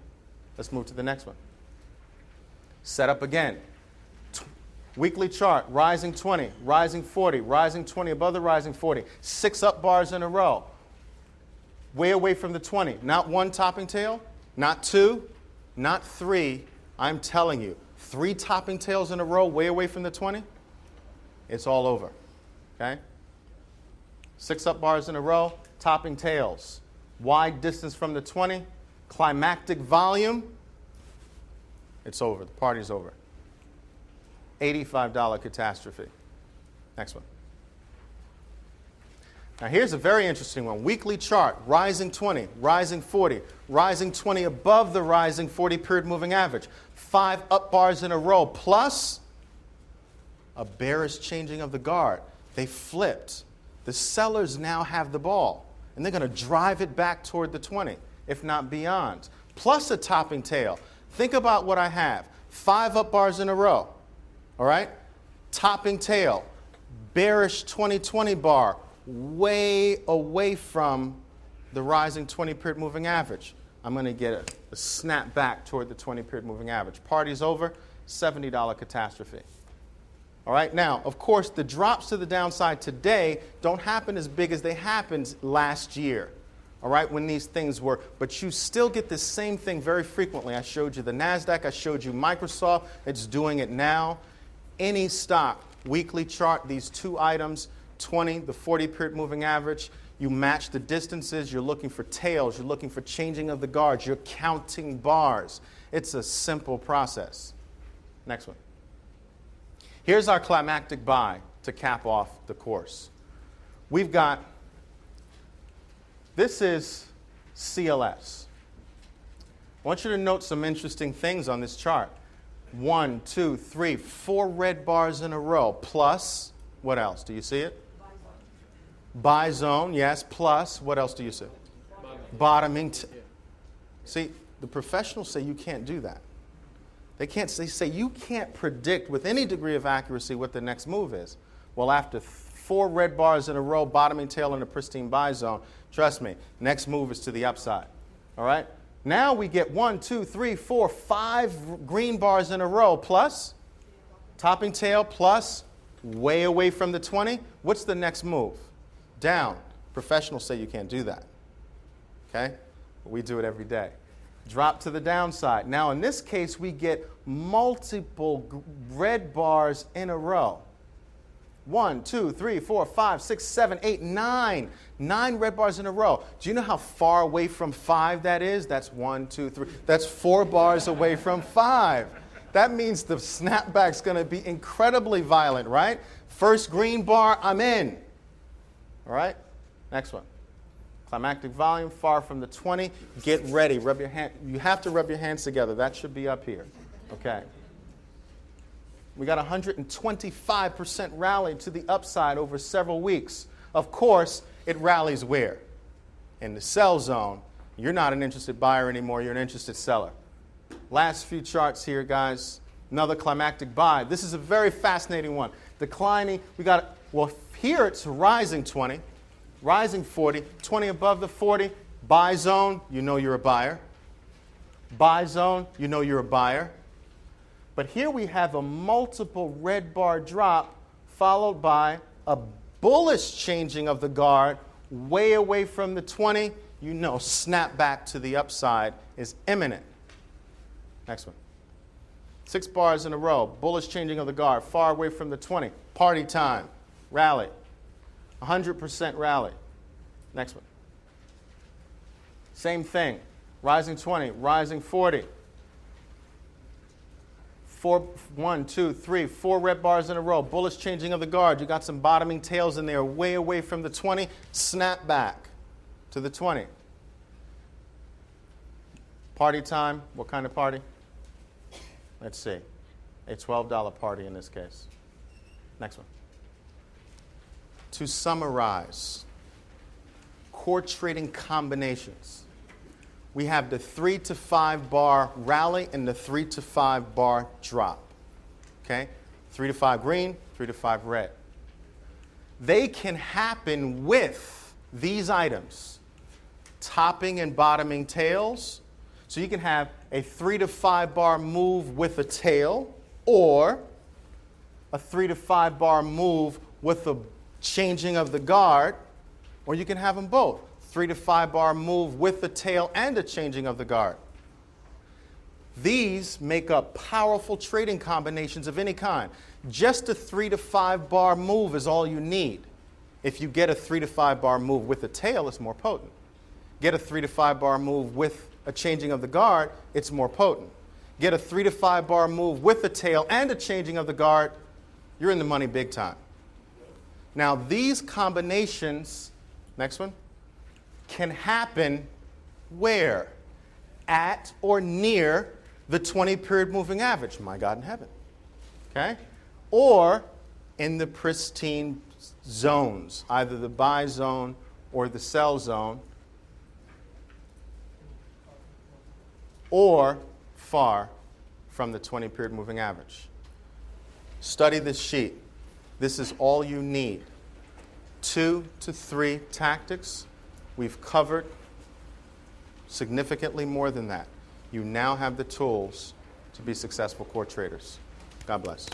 Let's move to the next one. Set up again. Weekly chart, rising 20, rising 40, rising 20 above the rising 40. 6 up bars in a row. Way away from the 20. Not 1 topping tail, not 2, not 3. I'm telling you, 3 topping tails in a row, way away from the 20. It's all over. Okay? 6 up bars in a row, topping tails. Wide distance from the 20, climactic volume. It's over. The party's over. $85 catastrophe. Next one. Now here's a very interesting one. Weekly chart, rising 20, rising 40, rising 20 above the rising 40-period moving average. 5 up bars in a row, plus a bearish changing of the guard. They flipped. The sellers now have the ball, and they're going to drive it back toward the 20, if not beyond. Plus a topping tail. Think about what I have. 5 up bars in a row. All right? Topping tail, bearish 2020 bar, way away from the rising 20-period moving average. I'm going to get a snap back toward the 20-period moving average. Party's over, $70 catastrophe. All right? Now, of course, the drops to the downside today don't happen as big as they happened last year. All right, when these things were, but you still get the same thing very frequently. I showed you the NASDAQ, I showed you Microsoft, it's doing it now. Any stock, weekly chart, these 2 items, 20, the 40-period moving average, you match the distances, you're looking for tails, you're looking for changing of the guards, you're counting bars. It's a simple process. Next one. Here's our climactic buy to cap off the course. We've got, this is CLS. I want you to note some interesting things on this chart. 1, 2, 3, 4 red bars in a row, plus, what else? Do you see it? Buy zone, yes, plus, what else do you see? Bottoming. See, the professionals say you can't do that. They say you can't predict with any degree of accuracy what the next move is. Well, after 4 red bars in a row, bottoming tail in a pristine buy zone, trust me, next move is to the upside. All right? Now we get 1, 2, 3, 4, 5 green bars in a row, plus topping tail, plus way away from the 20. What's the next move? Down. Professionals say you can't do that. Okay? But we do it every day. Drop to the downside. Now in this case, we get multiple red bars in a row. 1, 2, 3, 4, 5, 6, 7, 8, 9. 9 red bars in a row. Do you know how far away from 5 that is? That's 1, 2, 3. That's 4 bars away from 5. That means the snapback's going to be incredibly violent, right? First green bar, I'm in. All right? Next one. Climactic volume, far from the 20. Get ready. Rub your hand. You have to rub your hands together. That should be up here. Okay. We got 125% rally to the upside over several weeks. Of course, it rallies where? In the sell zone. You're not an interested buyer anymore. You're an interested seller. Last few charts here, guys. Another climactic buy. This is a very fascinating one. Declining. We got, well, here it's rising 20, rising 40, 20 above the 40. Buy zone, you know you're a buyer. Buy zone, you know you're a buyer. But here we have a multiple red bar drop followed by a bullish changing of the guard way away from the 20. You know snap back to the upside is imminent. Next one. 6 bars in a row. Bullish changing of the guard. Far away from the 20. Party time. Rally. 100% rally. Next one. Same thing. Rising 20. Rising 40. 1, 2, 3, 4 red bars in a row. Bullish changing of the guard. You got some bottoming tails in there way away from the 20. Snap back to the 20. Party time. What kind of party? Let's see. A $12 party in this case. Next one. To summarize, core trading combinations. We have the 3 to 5 bar rally and the 3 to 5 bar drop. Okay? 3 to 5 green, 3 to 5 red. They can happen with these items, topping and bottoming tails. So you can have a 3 to 5 bar move with a tail, or a 3 to 5 bar move with a changing of the guard, or you can have them both. 3 to 5 bar move with the tail and a changing of the guard. These make up powerful trading combinations of any kind. Just a 3 to 5 bar move is all you need. If you get a 3 to 5 bar move with a tail, it's more potent. Get a 3 to 5 bar move with a changing of the guard, it's more potent. Get a 3 to 5 bar move with a tail and a changing of the guard, you're in the money big time. Now these combinations, next one, can happen where? At or near the 20-period moving average, my God in heaven. Okay? Or in the pristine zones, either the buy zone or the sell zone, or far from the 20-period moving average. Study this sheet. This is all you need. 2 to 3 tactics. We've covered significantly more than that. You now have the tools to be successful core traders. God bless.